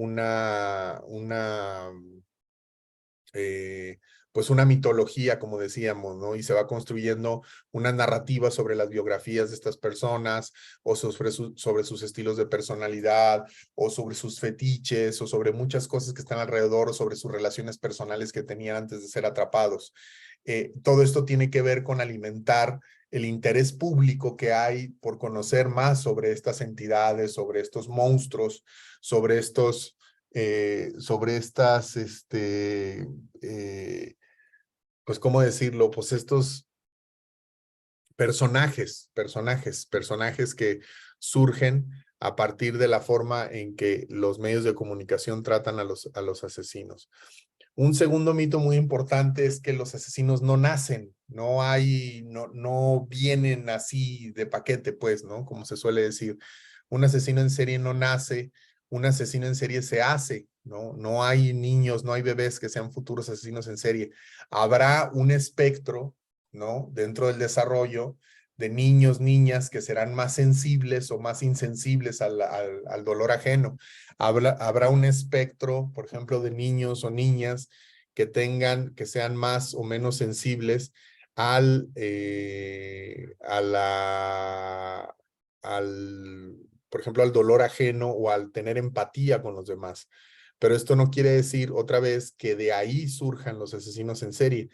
pues una mitología, como decíamos, ¿no? Y se va construyendo una narrativa sobre las biografías de estas personas, o sobre sus estilos de personalidad, o sobre sus fetiches, o sobre muchas cosas que están alrededor, o sobre sus relaciones personales que tenían antes de ser atrapados. Todo esto tiene que ver con alimentar el interés público que hay por conocer más sobre estas entidades, sobre estos monstruos, sobre estas, pues, ¿cómo decirlo? Pues estos personajes que surgen a partir de la forma en que los medios de comunicación tratan a los asesinos. Un segundo mito muy importante es que los asesinos no nacen, no vienen así de paquete, pues, ¿no? Como se suele decir, un asesino en serie no nace, un asesino en serie se hace, ¿no? No hay niños, no hay bebés que sean futuros asesinos en serie. Habrá un espectro, ¿no? Dentro del desarrollo de niños, niñas que serán más sensibles o más insensibles al dolor ajeno. Habrá un espectro, por ejemplo, de niños o niñas que sean más o menos sensibles por ejemplo, al dolor ajeno o al tener empatía con los demás. Pero esto no quiere decir otra vez que de ahí surjan los asesinos en serie,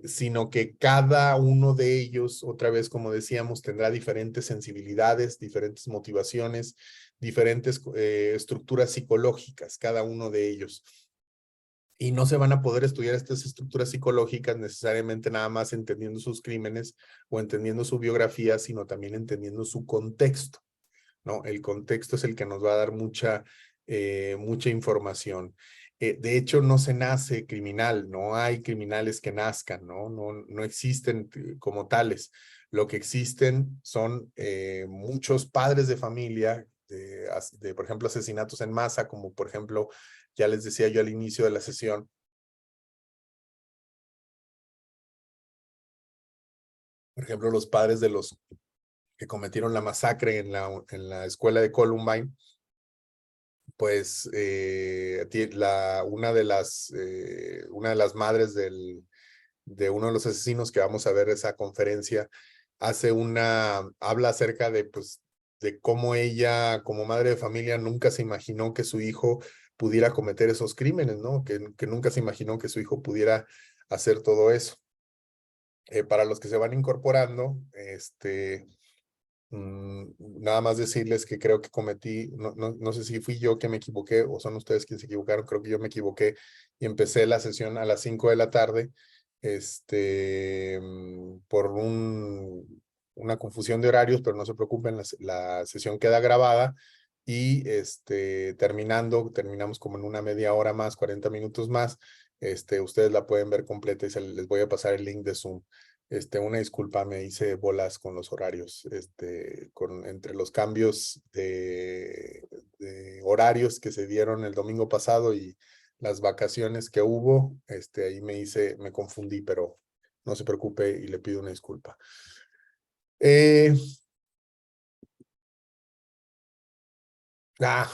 sino que cada uno de ellos, otra vez como decíamos, tendrá diferentes sensibilidades, diferentes motivaciones, diferentes estructuras psicológicas, cada uno de ellos. Y no se van a poder estudiar estas estructuras psicológicas necesariamente nada más entendiendo sus crímenes o entendiendo su biografía, sino también entendiendo su contexto, ¿no? El contexto es el que nos va a dar mucha información. De hecho, no se nace criminal, no hay criminales que nazcan, ¿no? No existen como tales. Lo que existen son muchos padres de familia, por ejemplo, asesinatos en masa, como por ejemplo, ya les decía yo al inicio de la sesión, por ejemplo, los padres de los que cometieron la masacre en la escuela de Columbine, pues una de las madres de uno de los asesinos que vamos a ver esa conferencia, habla acerca de, pues, de cómo ella, como madre de familia, nunca se imaginó que su hijo pudiera cometer esos crímenes, ¿no? Que nunca se imaginó que su hijo pudiera hacer todo eso. Para los que se van incorporando, nada más decirles que creo que cometí, no sé si fui yo que me equivoqué o son ustedes quienes se equivocaron, creo que yo me equivoqué y empecé la sesión a las 5 de la tarde, por una confusión de horarios, pero no se preocupen, la sesión queda grabada y terminamos como en una media hora más, 40 minutos más, ustedes la pueden ver completa y les voy a pasar el link de Zoom. Una disculpa, me hice bolas con los horarios, entre los cambios de horarios que se dieron el domingo pasado y las vacaciones que hubo, ahí me confundí, pero no se preocupe y le pido una disculpa.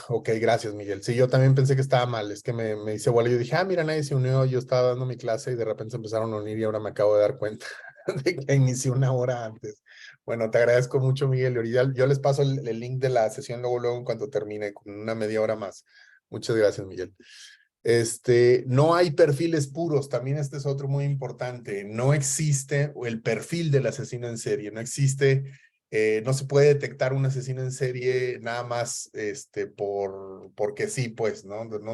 Ok, gracias, Miguel. Sí, yo también pensé que estaba mal, es que me hice bola. Yo dije, mira, nadie se unió, yo estaba dando mi clase y de repente se empezaron a unir y ahora me acabo de dar cuenta de que inicié una hora antes. Bueno, te agradezco mucho, Miguel. Y ahorita yo les paso el link de la sesión luego en cuanto termine, con una media hora más. Muchas gracias, Miguel. No hay perfiles puros, también este es otro muy importante. No existe el perfil del asesino en serie, no existe No se puede detectar un asesino en serie nada más porque sí, pues, ¿no? No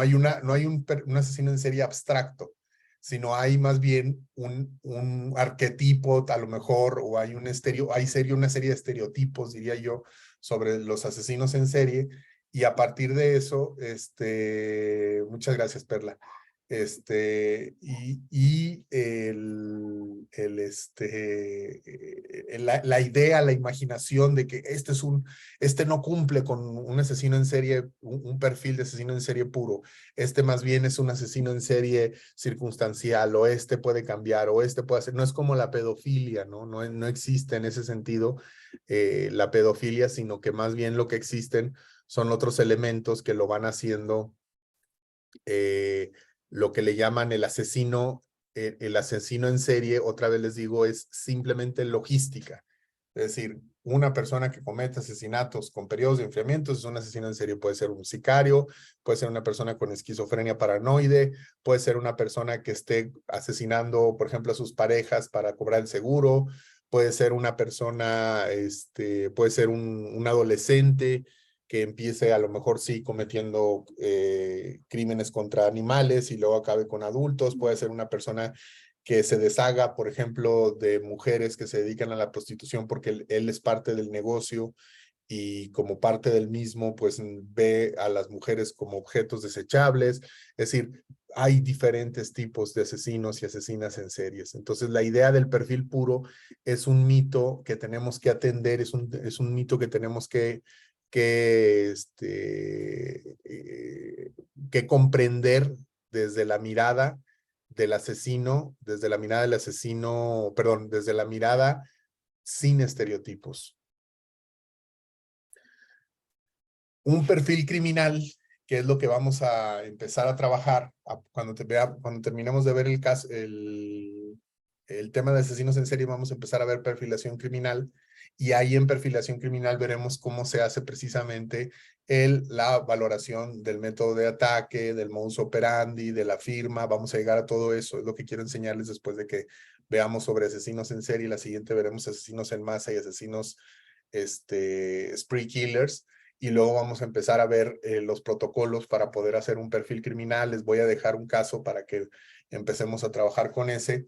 hay un asesino en serie abstracto, sino hay más bien un arquetipo, a lo mejor, o hay una serie de estereotipos, diría yo, sobre los asesinos en serie, y a partir de eso, muchas gracias, Perla. La idea, la imaginación de que este no cumple con un asesino en serie, un perfil de asesino en serie puro. Este más bien es un asesino en serie circunstancial, o este puede cambiar, o este puede hacer. No es como la pedofilia, ¿no? No existe en ese sentido la pedofilia, sino que más bien lo que existen son otros elementos que lo van haciendo lo que le llaman el asesino en serie, otra vez les digo, es simplemente logística. Es decir, una persona que comete asesinatos con periodos de enfriamiento es un asesino en serie. Puede ser un sicario, puede ser una persona con esquizofrenia paranoide, puede ser una persona que esté asesinando, por ejemplo, a sus parejas para cobrar el seguro, puede ser una persona, puede ser un adolescente que empiece a lo mejor sí cometiendo crímenes contra animales y luego acabe con adultos. Puede ser una persona que se deshaga, por ejemplo, de mujeres que se dedican a la prostitución porque él es parte del negocio y como parte del mismo, pues ve a las mujeres como objetos desechables. Es decir, hay diferentes tipos de asesinos y asesinas en series. Entonces, la idea del perfil puro es un mito que tenemos que atender, es un mito que tenemos que comprender desde la mirada del asesino, desde la mirada sin estereotipos. Un perfil criminal, que es lo que vamos a empezar a trabajar cuando terminemos de ver el tema de asesinos en serie, vamos a empezar a ver perfilación criminal, y ahí en perfilación criminal veremos cómo se hace precisamente la valoración del método de ataque, del modus operandi, de la firma. Vamos a llegar a todo eso, es lo que quiero enseñarles después de que veamos sobre asesinos en serie. La siguiente veremos asesinos en masa y asesinos spree killers, y luego vamos a empezar a ver los protocolos para poder hacer un perfil criminal. Les voy a dejar un caso para que empecemos a trabajar con ese,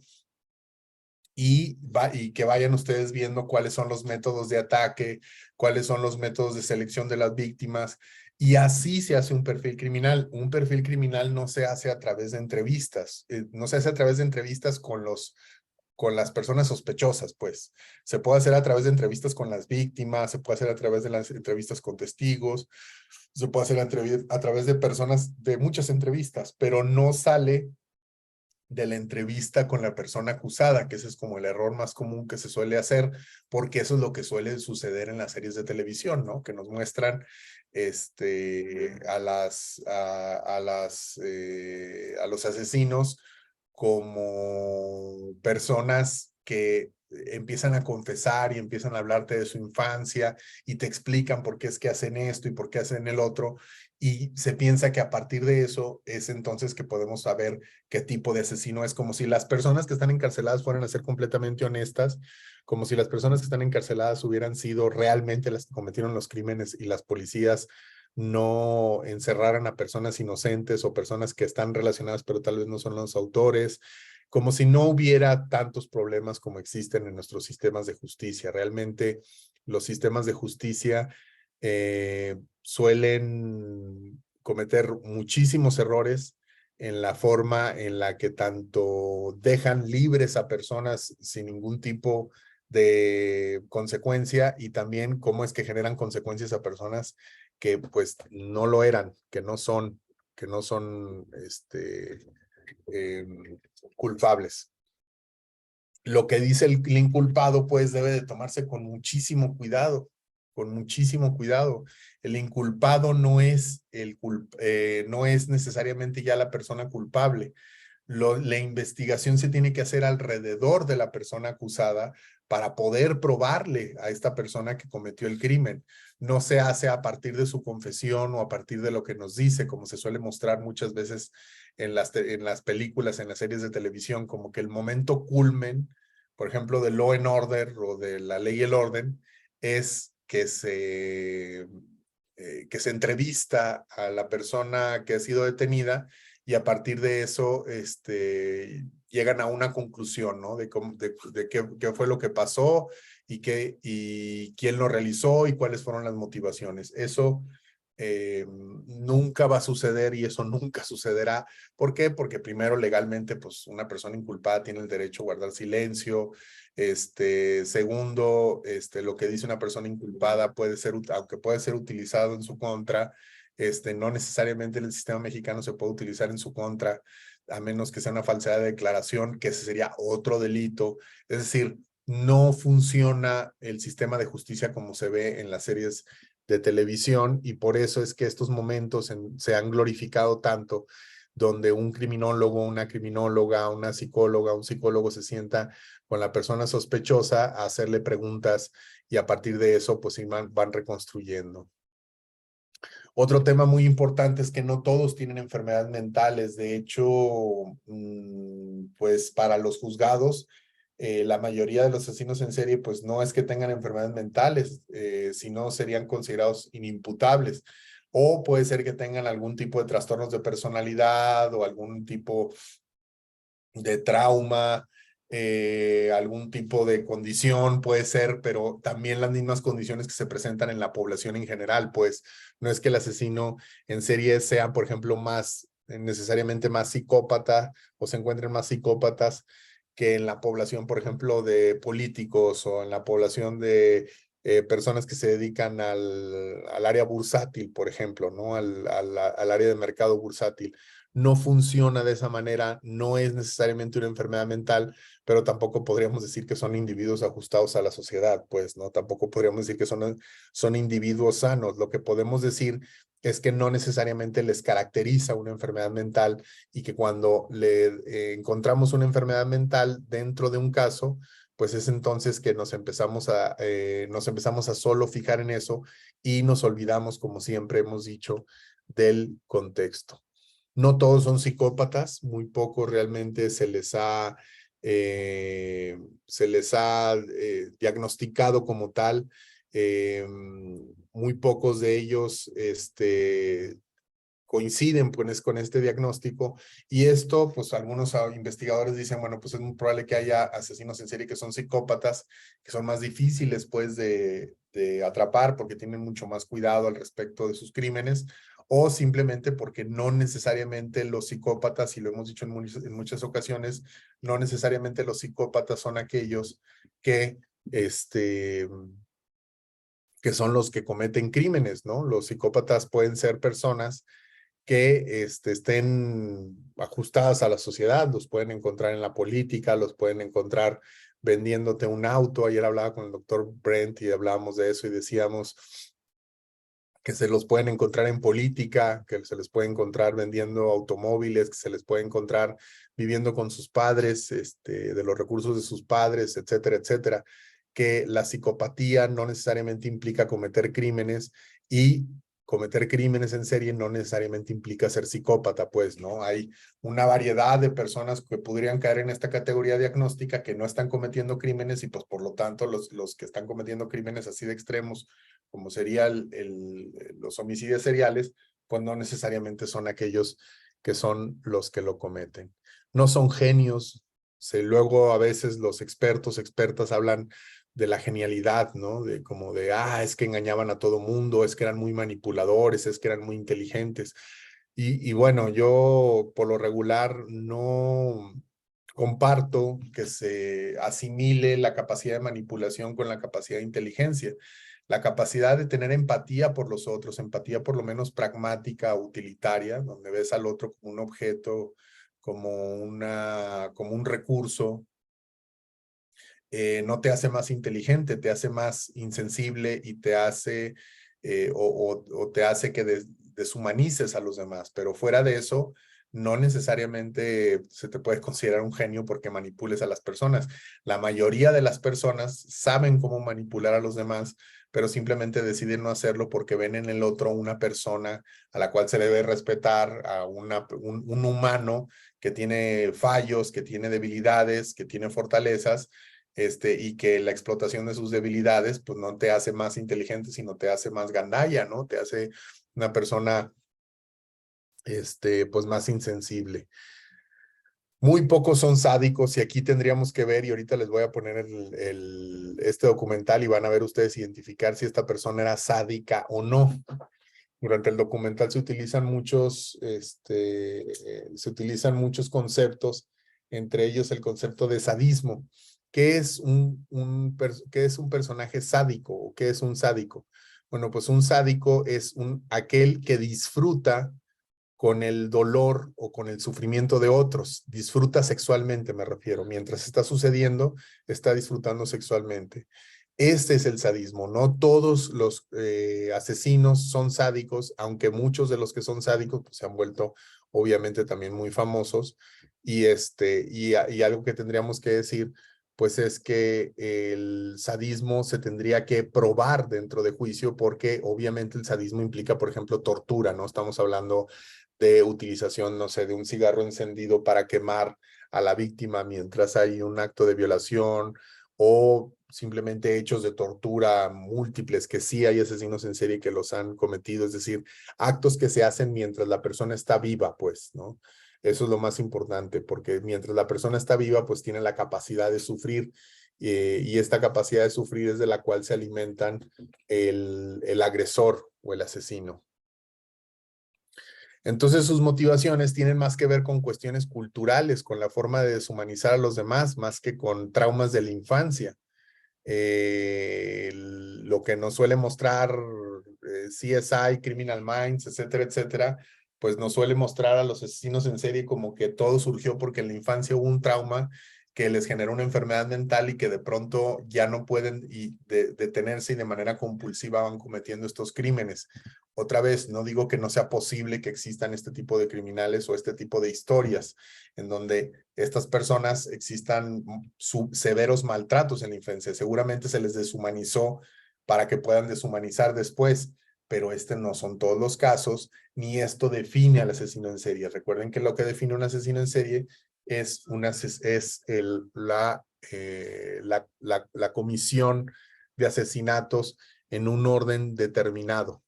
y que vayan ustedes viendo cuáles son los métodos de ataque, cuáles son los métodos de selección de las víctimas, y así se hace un perfil criminal. Un perfil criminal no se hace a través de entrevistas, no se hace a través de entrevistas con las personas sospechosas, pues. Se puede hacer a través de entrevistas con las víctimas, se puede hacer a través de las entrevistas con testigos, se puede hacer a través de personas, de muchas entrevistas, pero no sale de la entrevista con la persona acusada, que ese es como el error más común que se suele hacer, porque eso es lo que suele suceder en las series de televisión, ¿no? Que nos muestran a los asesinos como personas que empiezan a confesar y empiezan a hablarte de su infancia y te explican por qué es que hacen esto y por qué hacen el otro, y se piensa que a partir de eso es entonces que podemos saber qué tipo de asesino es, como si las personas que están encarceladas fueran a ser completamente honestas, como si las personas que están encarceladas hubieran sido realmente las que cometieron los crímenes y las policías no encerraran a personas inocentes o personas que están relacionadas pero tal vez no son los autores, como si no hubiera tantos problemas como existen en nuestros sistemas de justicia. Realmente los sistemas de justicia suelen cometer muchísimos errores en la forma en la que tanto dejan libres a personas sin ningún tipo de consecuencia, y también cómo es que generan consecuencias a personas que pues no lo eran, que no son eh, culpables. Lo que dice el inculpado pues debe de tomarse con muchísimo cuidado, con muchísimo cuidado. El inculpado no es necesariamente ya la persona culpable. La investigación se tiene que hacer alrededor de la persona acusada para poder probarle a esta persona que cometió el crimen. No se hace a partir de su confesión o a partir de lo que nos dice, como se suele mostrar muchas veces en las películas, en las series de televisión, como que el momento culmen por ejemplo, de Law and Order o de La Ley y el Orden, es que se entrevista a la persona que ha sido detenida y a partir de eso llegan a una conclusión, ¿no? De qué fue lo que pasó y quién lo realizó y cuáles fueron las motivaciones. Eso nunca va a suceder y eso nunca sucederá. ¿Por qué? Porque primero legalmente pues una persona inculpada tiene el derecho a guardar silencio. Segundo, lo que dice una persona inculpada puede ser, aunque puede ser utilizado en su contra, no necesariamente el sistema mexicano se puede utilizar en su contra, a menos que sea una falsedad de declaración, que ese sería otro delito. Es decir, no funciona el sistema de justicia como se ve en las series de televisión y por eso es que estos momentos se han glorificado tanto, donde un criminólogo, una criminóloga, una psicóloga, un psicólogo se sienta con la persona sospechosa a hacerle preguntas y a partir de eso pues van reconstruyendo. Otro tema muy importante es que no todos tienen enfermedades mentales. De hecho, pues para los juzgados, la mayoría de los asesinos en serie, pues no es que tengan enfermedades mentales, sino serían considerados inimputables. O puede ser que tengan algún tipo de trastornos de personalidad o algún tipo de trauma, algún tipo de condición puede ser, pero también las mismas condiciones que se presentan en la población en general, pues no es que el asesino en serie sea, por ejemplo, necesariamente más psicópata o se encuentren más psicópatas que en la población, por ejemplo, de políticos o en la población de personas que se dedican al área bursátil, por ejemplo, ¿no? Al área de mercado bursátil. No funciona de esa manera, no es necesariamente una enfermedad mental, pero tampoco podríamos decir que son individuos ajustados a la sociedad, pues, ¿no? Tampoco podríamos decir que son individuos sanos. Lo que podemos decir es que no necesariamente les caracteriza una enfermedad mental y que cuando le encontramos una enfermedad mental dentro de un caso, pues es entonces que nos empezamos a solo fijar en eso y nos olvidamos, como siempre hemos dicho, del contexto. No todos son psicópatas, muy pocos realmente se les ha diagnosticado como tal. Muy pocos de ellos coinciden pues, con este diagnóstico y esto, pues algunos investigadores dicen, bueno, pues es muy probable que haya asesinos en serie que son psicópatas, que son más difíciles pues de atrapar porque tienen mucho más cuidado al respecto de sus crímenes o simplemente porque no necesariamente los psicópatas, y lo hemos dicho en muchas ocasiones, no necesariamente los psicópatas son aquellos que que son los que cometen crímenes, ¿no? Los psicópatas pueden ser personas que estén ajustadas a la sociedad, los pueden encontrar en la política, los pueden encontrar vendiéndote un auto. Ayer hablaba con el doctor Brent y hablábamos de eso y decíamos que se los pueden encontrar en política, que se les puede encontrar vendiendo automóviles, que se les puede encontrar viviendo con sus padres, de los recursos de sus padres, etcétera, etcétera. Que la psicopatía no necesariamente implica cometer crímenes y cometer crímenes en serie no necesariamente implica ser psicópata, pues, ¿no? Hay una variedad de personas que podrían caer en esta categoría diagnóstica que no están cometiendo crímenes y pues por lo tanto los que están cometiendo crímenes así de extremos como sería los homicidios seriales, pues no necesariamente son aquellos que son los que lo cometen. No son genios. Luego a veces los expertas hablan de la genialidad, ¿no? Es que engañaban a todo mundo, es que eran muy manipuladores, es que eran muy inteligentes. Y bueno, yo por lo regular no comparto que se asimile la capacidad de manipulación con la capacidad de inteligencia. La capacidad de tener empatía por los otros, empatía por lo menos pragmática, utilitaria, donde ves al otro como un objeto, como un recurso, no te hace más inteligente, te hace más insensible y te hace, o te hace que deshumanices a los demás. Pero fuera de eso, no necesariamente se te puede considerar un genio porque manipules a las personas. La mayoría de las personas saben cómo manipular a los demás, pero simplemente deciden no hacerlo porque ven en el otro una persona a la cual se debe respetar, a un humano que tiene fallos, que tiene debilidades, que tiene fortalezas, y que la explotación de sus debilidades, pues no te hace más inteligente, sino te hace más gandalla, ¿no? Te hace una persona, pues más insensible. Muy pocos son sádicos y aquí tendríamos que ver, y ahorita les voy a poner este documental y van a ver ustedes identificar si esta persona era sádica o no. Durante el documental se utilizan muchos conceptos, entre ellos el concepto de sadismo. ¿Qué es qué es un personaje sádico o qué es un sádico? Bueno, pues un sádico es aquel que disfruta con el dolor o con el sufrimiento de otros. Disfruta sexualmente, me refiero. Mientras está sucediendo, está disfrutando sexualmente. Este es el sadismo. No todos los asesinos son sádicos, aunque muchos de los que son sádicos pues, se han vuelto obviamente también muy famosos. Y algo que tendríamos que decir pues es que el sadismo se tendría que probar dentro de juicio porque obviamente el sadismo implica, por ejemplo, tortura, ¿no? Estamos hablando de utilización, no sé, de un cigarro encendido para quemar a la víctima mientras hay un acto de violación o simplemente hechos de tortura múltiples, que sí hay asesinos en serie que los han cometido, es decir, actos que se hacen mientras la persona está viva, pues, ¿no? Eso es lo más importante, porque mientras la persona está viva, pues tiene la capacidad de sufrir y esta capacidad de sufrir es de la cual se alimentan el agresor o el asesino. Entonces sus motivaciones tienen más que ver con cuestiones culturales, con la forma de deshumanizar a los demás, más que con traumas de la infancia. Lo que nos suele mostrar CSI, Criminal Minds, etcétera, etcétera, pues nos suele mostrar a los asesinos en serie como que todo surgió porque en la infancia hubo un trauma que les generó una enfermedad mental y que de pronto ya no pueden detenerse y de manera compulsiva van cometiendo estos crímenes. Otra vez, no digo que no sea posible que existan este tipo de criminales o este tipo de historias en donde estas personas existan severos maltratos en la infancia. Seguramente se les deshumanizó para que puedan deshumanizar después, pero no son todos los casos, ni esto define al asesino en serie. Recuerden que lo que define un asesino en serie es la comisión de asesinatos en un orden determinado.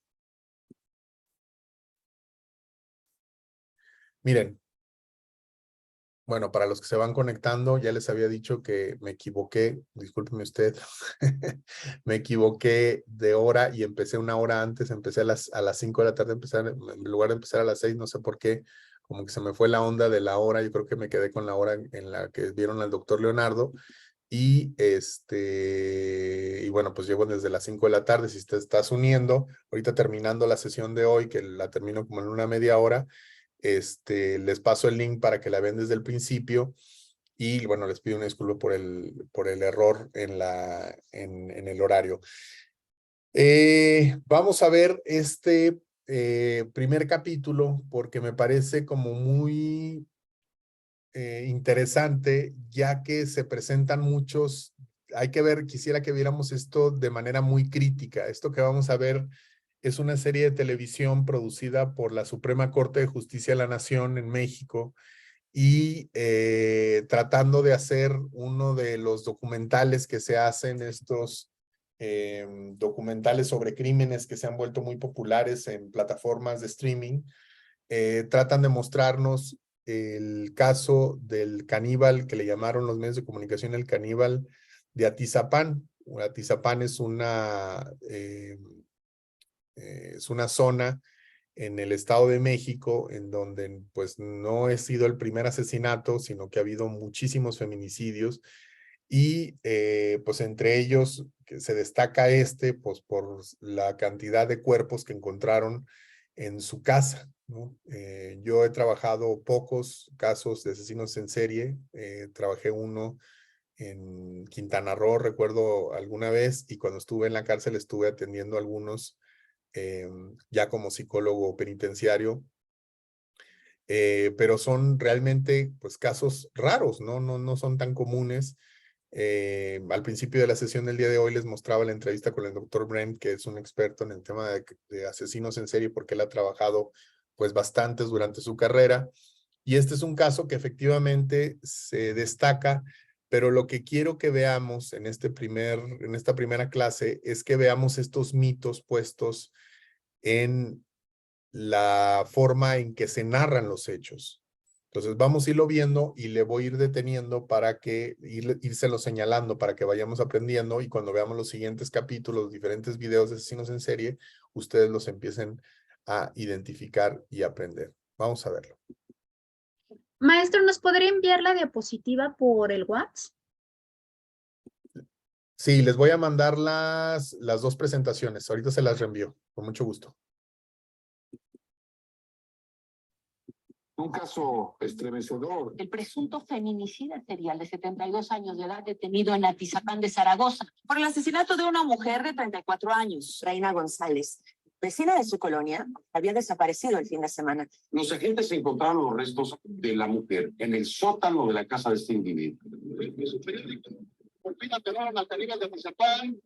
Miren, bueno, para los que se van conectando, ya les había dicho que me equivoqué, discúlpeme usted, me equivoqué de hora y empecé una hora antes, empecé a las 5 de la tarde, en lugar de empezar a las 6, no sé por qué, como que se me fue la onda de la hora, yo creo que me quedé con la hora en la que vieron al doctor Leonardo, y y bueno, pues llevo desde las 5 de la tarde, si te estás uniendo, ahorita terminando la sesión de hoy, que la termino como en una media hora, les paso el link para que la vean desde el principio y bueno, les pido una disculpa por el error en el horario. Vamos a ver este primer capítulo porque me parece como muy interesante ya que se presentan muchos, hay que ver, quisiera que viéramos esto de manera muy crítica. Esto que vamos a ver es una serie de televisión producida por la Suprema Corte de Justicia de la Nación en México y tratando de hacer uno de los documentales que se hacen, estos documentales sobre crímenes que se han vuelto muy populares en plataformas de streaming. Tratan de mostrarnos el caso del caníbal que le llamaron los medios de comunicación el caníbal de Atizapán. Atizapán es una zona en el Estado de México en donde pues no ha sido el primer asesinato, sino que ha habido muchísimos feminicidios y pues entre ellos que se destaca pues por la cantidad de cuerpos que encontraron en su casa, ¿no? Yo he trabajado pocos casos de asesinos en serie, trabajé uno en Quintana Roo, recuerdo alguna vez, y cuando estuve en la cárcel estuve atendiendo algunos ya como psicólogo penitenciario, pero son realmente pues casos raros, no son tan comunes. Al principio de la sesión del día de hoy les mostraba la entrevista con el doctor Brent, que es un experto en el tema de asesinos en serie, porque él ha trabajado pues bastantes durante su carrera. Y este es un caso que efectivamente se destaca Pero lo que quiero que veamos en esta primera clase es que veamos estos mitos puestos en la forma en que se narran los hechos. Entonces vamos a irlo viendo y le voy a ir deteniendo para que írselo señalando para que vayamos aprendiendo, y cuando veamos los siguientes capítulos, los diferentes videos de asesinos en serie, ustedes los empiecen a identificar y aprender. Vamos a verlo. Maestro, ¿nos podría enviar la diapositiva por el WhatsApp? Sí, les voy a mandar las dos presentaciones. Ahorita se las reenvío. Con mucho gusto. Un caso estremecedor. El presunto feminicida serial de 72 años de edad detenido en Atizapán de Zaragoza por el asesinato de una mujer de 34 años. Reina González, vecina de su colonia, había desaparecido el fin de semana. Los agentes encontraron los restos de la mujer en el sótano de la casa de este individuo. Por fin aterraron a Caligas de Atizapán.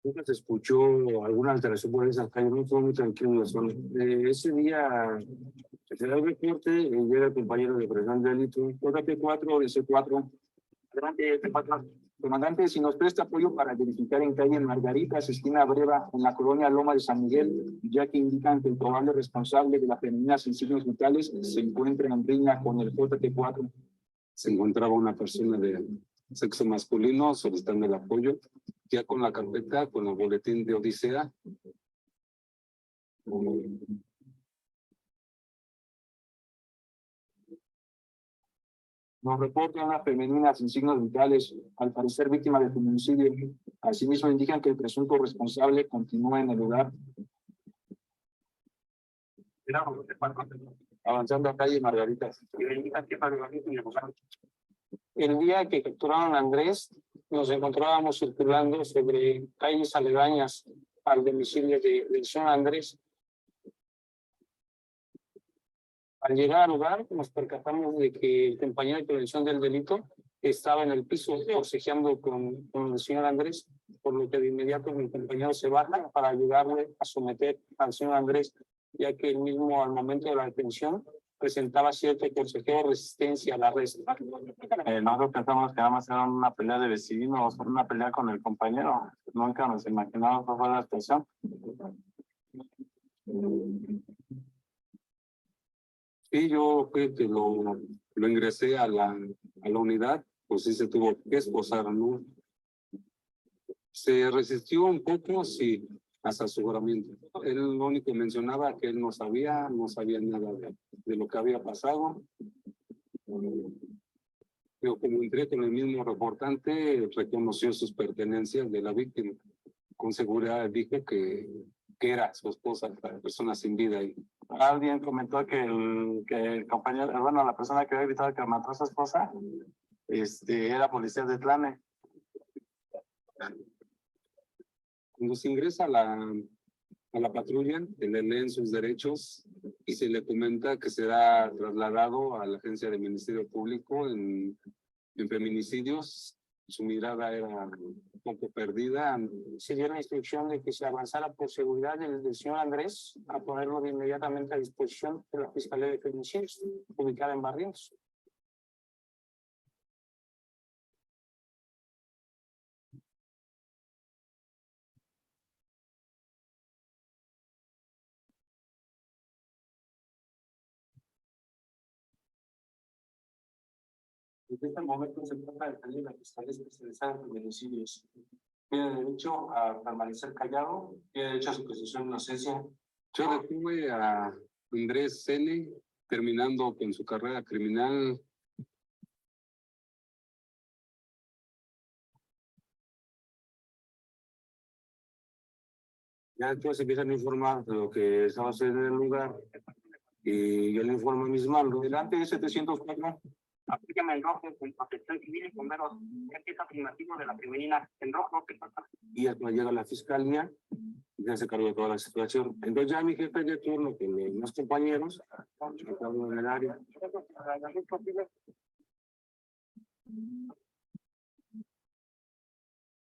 Nunca se escuchó alguna alteración por esas calles, no fue muy tranquilo en la zona. Ese día se da el reporte y llega el compañero de presión de delito, JP4, DC4. Adelante, P4. Comandante, si nos presta apoyo para verificar en calle Margaritas, esquina Breva, en la colonia Loma de San Miguel, ya que indican que el probable responsable de la femenina sin signos vitales se encuentra en riña con el JP4. Se encontraba una persona de sexo masculino solicitando el apoyo, ya con la carpeta, con el boletín de Odisea. Nos reporta una femenina sin signos vitales, al parecer víctima de feminicidio. Asimismo indican que el presunto responsable continúa en el lugar. Avanzando a calle Margaritas. El día que capturaron a Andrés, nos encontrábamos circulando sobre calles aledañas al domicilio del señor Andrés. Al llegar al lugar, nos percatamos de que el compañero de prevención del delito estaba en el piso forcejeando con el señor Andrés, por lo que de inmediato mi compañero se baja para ayudarle a someter al señor Andrés, ya que él mismo al momento de la detención presentaba cierto forcejeo o resistencia a la arresto. Nosotros pensamos que nada más era una pelea de vecinos, una pelea con el compañero. Nunca nos imaginamos que fuera la expresión. Sí, yo creo que lo ingresé a la unidad, pues sí se tuvo que esposar, ¿no? Se resistió un poco, sí, hasta su juramiento. Él lo único que mencionaba que él no sabía nada de lo que había pasado. Pero como entré con el mismo reportante, reconoció sus pertenencias de la víctima. Con seguridad dijo que era su esposa, la persona sin vida ahí. Alguien comentó que el compañero, bueno, la persona que había gritado que mató a su esposa, era policía de Tlane. Cuando se ingresa a la patrulla, se le leen sus derechos y se le comenta que será trasladado a la agencia del Ministerio Público en feminicidios. Su mirada era un poco perdida. Se dio la instrucción de que se avanzara por seguridad del señor Andrés a ponerlo de inmediatamente a disposición de la Fiscalía de Feminicidios, ubicada en Barrientos. En este momento se trata de tener la Fiscalía Especializada en Feminicidios. Tiene derecho a permanecer callado, tiene derecho a su presunción de inocencia. Yo detuve a Andrés N., terminando con su carrera criminal. Ya después empiezan a informar de lo que estaba haciendo en el lugar y yo le informo a mis manos. Delante de 704. Aplícame el rojo con protección civil y bomberos. Este es afirmativo de la femenina en rojo. Y después llega la fiscalía y ya se cargó de toda la situación. Entonces ya mi jefe de turno, que los compañeros, estaban en el área.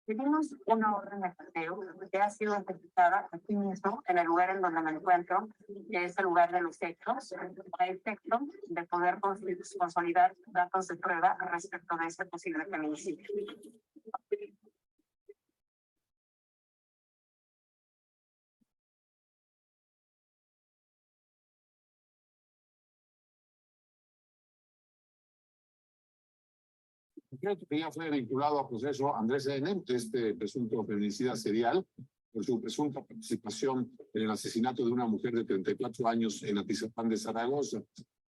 Pedimos una orden de cateo que ha sido ejecutada aquí mismo, en el lugar en donde me encuentro, que es el lugar de los hechos, a efecto de poder consolidar datos de prueba respecto de este posible feminicidio. Que ya fue vinculado a proceso Andrés N., este presunto feminicida serial, por su presunta participación en el asesinato de una mujer de 34 años en Atizapán de Zaragoza.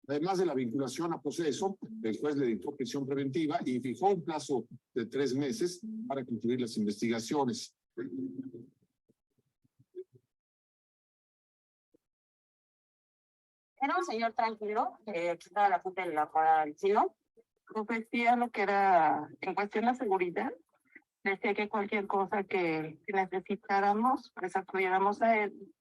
Además de la vinculación a proceso, el juez le dictó prisión preventiva y fijó un plazo de 3 meses para concluir las investigaciones. Era un señor tranquilo, que estaba la puta en la parada del chino. Ofrecía lo que era en cuestión de seguridad. Decía que cualquier cosa que necesitáramos, pues acudiéramos a él.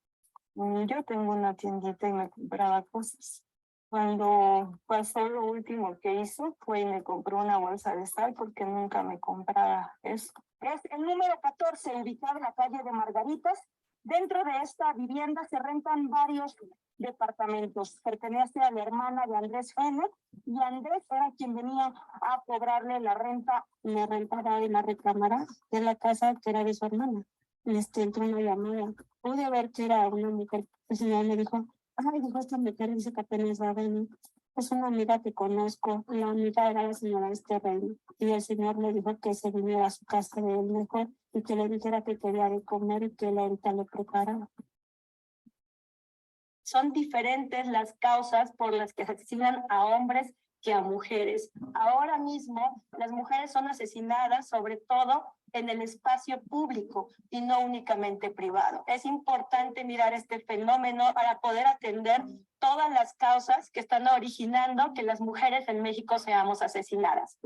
Yo tengo una tiendita y me compraba cosas. Cuando pasó lo último que hizo fue y me compró una bolsa de sal porque nunca me compraba eso. Es el número 14, ubicado en la calle de Margaritas. Dentro de esta vivienda se rentan varios departamentos. Pertenece a la hermana de Andrés N. y Andrés era quien venía a cobrarle la renta, le rentaba y la reclamará de la casa que era de su hermana. Entró una llamada. Pude ver que era una mujer. El señor me dijo, ay, dijo, esta mujer dice que apenas va a venir. Es una amiga que conozco. La amiga era la señora Reino. Y el señor le dijo que se viniera a su casa de él mejor y que le dijera que quería de comer y que él ahorita le preparaba. Son diferentes las causas por las que asesinan a hombres que a mujeres. Ahora mismo las mujeres son asesinadas sobre todo en el espacio público y no únicamente privado. Es importante mirar este fenómeno para poder atender todas las causas que están originando que las mujeres en México seamos asesinadas.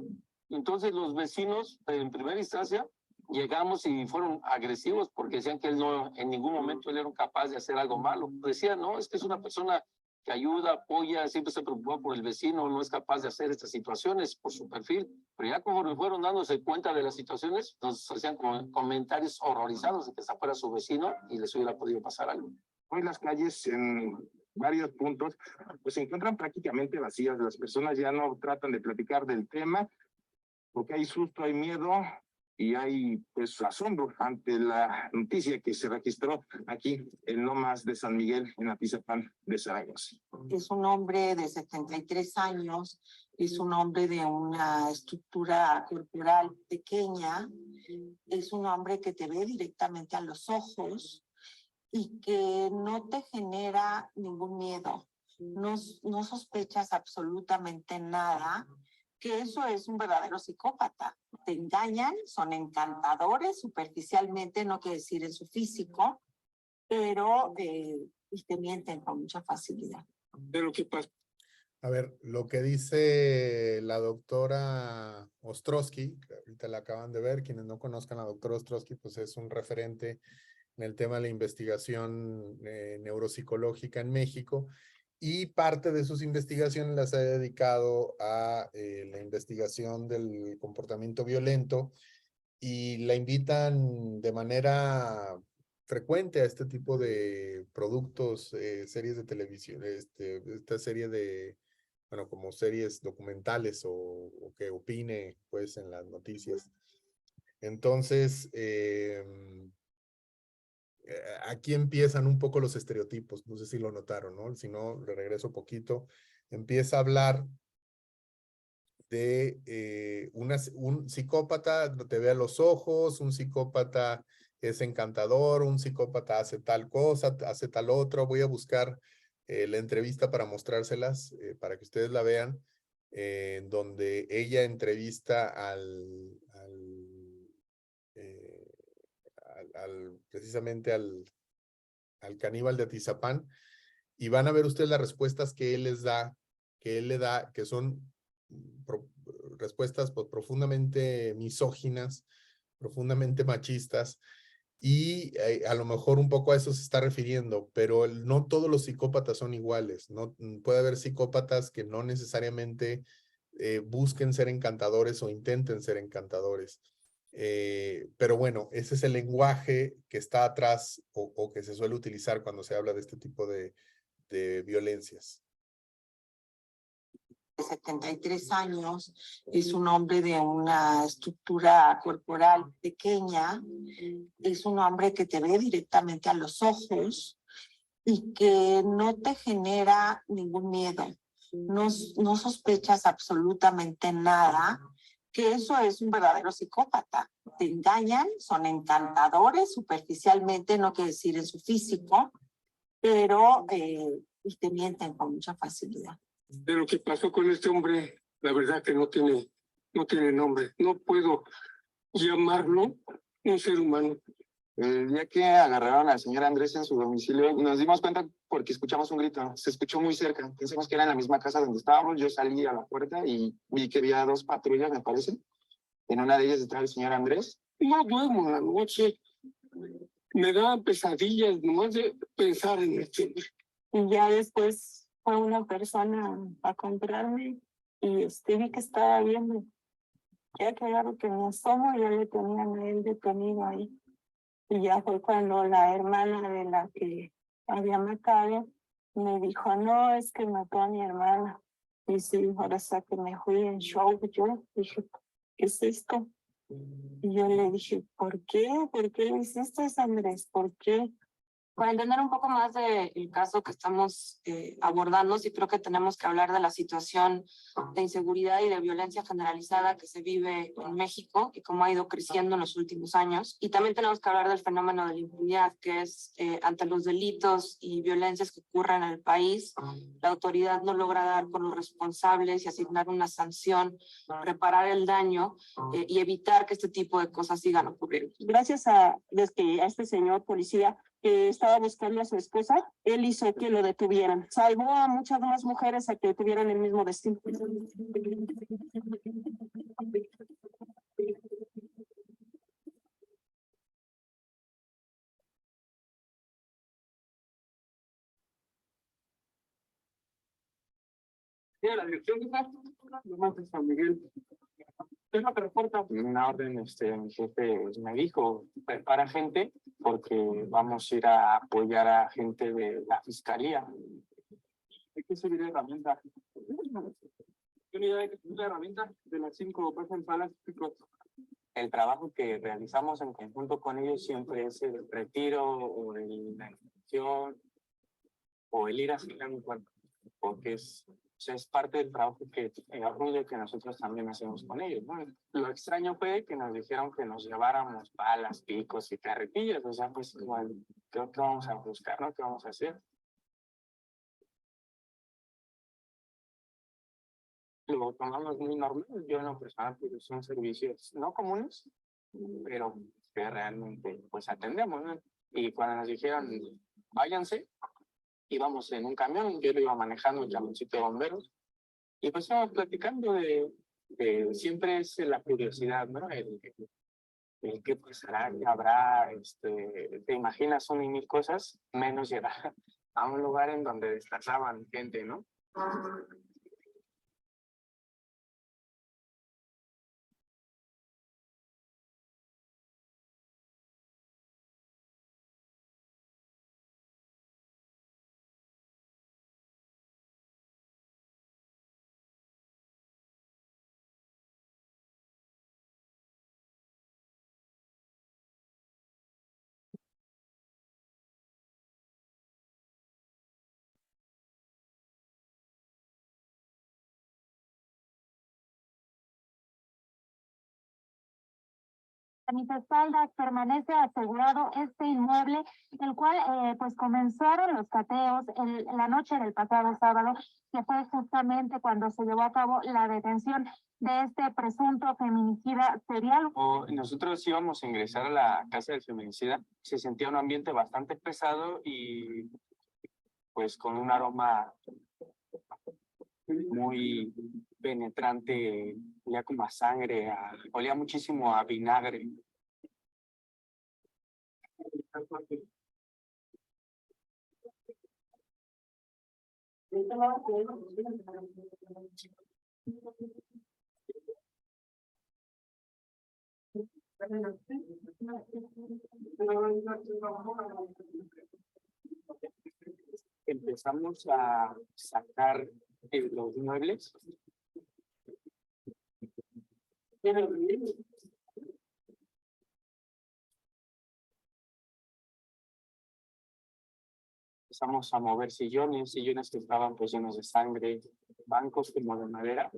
Entonces los vecinos, en primera instancia, llegamos y fueron agresivos porque decían que él no, en ningún momento él era capaz de hacer algo malo. Decían, no, es que es una persona que ayuda, apoya, siempre se preocupa por el vecino, no es capaz de hacer estas situaciones por su perfil. Pero ya como fueron dándose cuenta de las situaciones, nos hacían comentarios horrorizados de que está fuera su vecino y les hubiera podido pasar algo. Hoy las calles en varios puntos pues se encuentran prácticamente vacías. Las personas ya no tratan de platicar del tema porque hay susto, hay miedo y hay pues asombro ante la noticia que se registró aquí en Lomas de San Miguel, en Atizapán de Zaragoza. Es un hombre de 73 años, es un hombre de una estructura corporal pequeña, es un hombre que te ve directamente a los ojos y que no te genera ningún miedo, no sospechas absolutamente nada, que eso es un verdadero psicópata. Te engañan, son encantadores superficialmente, no quiere decir en su físico, pero y te mienten con mucha facilidad. Pero ¿qué pasa? A ver, lo que dice la doctora Ostrowski, que ahorita la acaban de ver, quienes no conozcan a la doctora Ostrowski, pues es un referente en el tema de la investigación neuropsicológica en México, y parte de sus investigaciones las ha dedicado a la investigación del comportamiento violento, y la invitan de manera frecuente a este tipo de productos, series de televisión, esta serie de, bueno, como series documentales o que opine pues en las noticias. Entonces, aquí empiezan un poco los estereotipos, no sé si lo notaron, ¿no? Si no, le regreso poquito. Empieza a hablar de un psicópata, te ve a los ojos, un psicópata es encantador, un psicópata hace tal cosa, hace tal otro. Voy a buscar la entrevista para mostrárselas, para que ustedes la vean, donde ella entrevista precisamente al caníbal de Atizapán, y van a ver ustedes las respuestas que él les da, que son respuestas pues, profundamente misóginas, profundamente machistas, y a lo mejor un poco a eso se está refiriendo, pero no todos los psicópatas son iguales, ¿no? Puede haber psicópatas que no necesariamente busquen ser encantadores o intenten ser encantadores. Pero bueno, ese es el lenguaje que está atrás o que se suele utilizar cuando se habla de este tipo de violencias. 73 años, es un hombre de una estructura corporal pequeña, es un hombre que te ve directamente a los ojos y que no te genera ningún miedo, no sospechas absolutamente nada, que eso es un verdadero psicópata. Te engañan, son encantadores superficialmente, no quiere decir en su físico, pero y te mienten con mucha facilidad. De lo que pasó con este hombre, la verdad que no tiene nombre. No puedo llamarlo un ser humano. El día que agarraron al señor Andrés en su domicilio, nos dimos cuenta porque escuchamos un grito. Se escuchó muy cerca. Pensamos que era en la misma casa donde estábamos. Yo salí a la puerta y vi que había 2 patrullas, me parece. En una de ellas estaba el señor Andrés. No duermo la noche. Me daban pesadillas nomás de pensar en este hombre. Y ya después fue una persona a comprarme y vi que estaba viendo. Ya claro que me asomo, ya le tenían a él detenido ahí. Y ya fue cuando la hermana de la que había matado me dijo, no, es que mató a mi hermana. Y sí, ahora hasta que me fui en shock, yo dije, ¿qué es esto? Y yo le dije, ¿por qué? ¿Por qué lo hiciste, Andrés? ¿Por qué? Para entender un poco más del caso que estamos abordando, sí creo que tenemos que hablar de la situación de inseguridad y de violencia generalizada que se vive en México y cómo ha ido creciendo en los últimos años. Y también tenemos que hablar del fenómeno de la impunidad, que es ante los delitos y violencias que ocurren en el país, la autoridad no logra dar con los responsables y asignar una sanción, reparar el daño y evitar que este tipo de cosas sigan ocurriendo. Gracias a este señor policía que estaba buscando a su esposa, él hizo que lo detuvieran. Salvó a muchas más mujeres a que tuvieran el mismo destino. La dirección de San Miguel. ¿Qué es lo que reporta? Una orden, mi jefe me dijo, prepara gente porque vamos a ir a apoyar a gente de la fiscalía. ¿De qué serviría la herramienta? ¿Qué unidad de la herramienta de las 5 personas? El trabajo que realizamos en conjunto con ellos siempre es el retiro o la inspección o el ir a hacer un cuarto, porque es parte del trabajo que nosotros también hacemos con ellos, ¿no? Lo extraño fue que nos dijeron que nos lleváramos palas, picos y carretillas, o sea, pues, bueno, ¿qué vamos a buscar, no? ¿Qué vamos a hacer? Lo tomamos muy normal. Yo en lo personal, pues son servicios no comunes, pero que realmente pues atendemos, ¿no? Y cuando nos dijeron, váyanse, íbamos en un camión, yo lo iba manejando el camioncito de bomberos, y pues íbamos platicando de siempre es la curiosidad, ¿no? El qué pasará, qué habrá, te imaginas 1,000 cosas, menos llegar a un lugar en donde destazaban gente, ¿no? A mis espaldas permanece asegurado este inmueble, el cual pues comenzaron los cateos la noche del pasado sábado, que fue justamente cuando se llevó a cabo la detención de este presunto feminicida serial. Nosotros íbamos a ingresar a la casa del feminicida, se sentía un ambiente bastante pesado y pues con un aroma muy penetrante, olía como a sangre, olía muchísimo a vinagre. Empezamos a sacar los muebles. Empezamos a mover sillones que estaban pues llenos de sangre, bancos como de madera,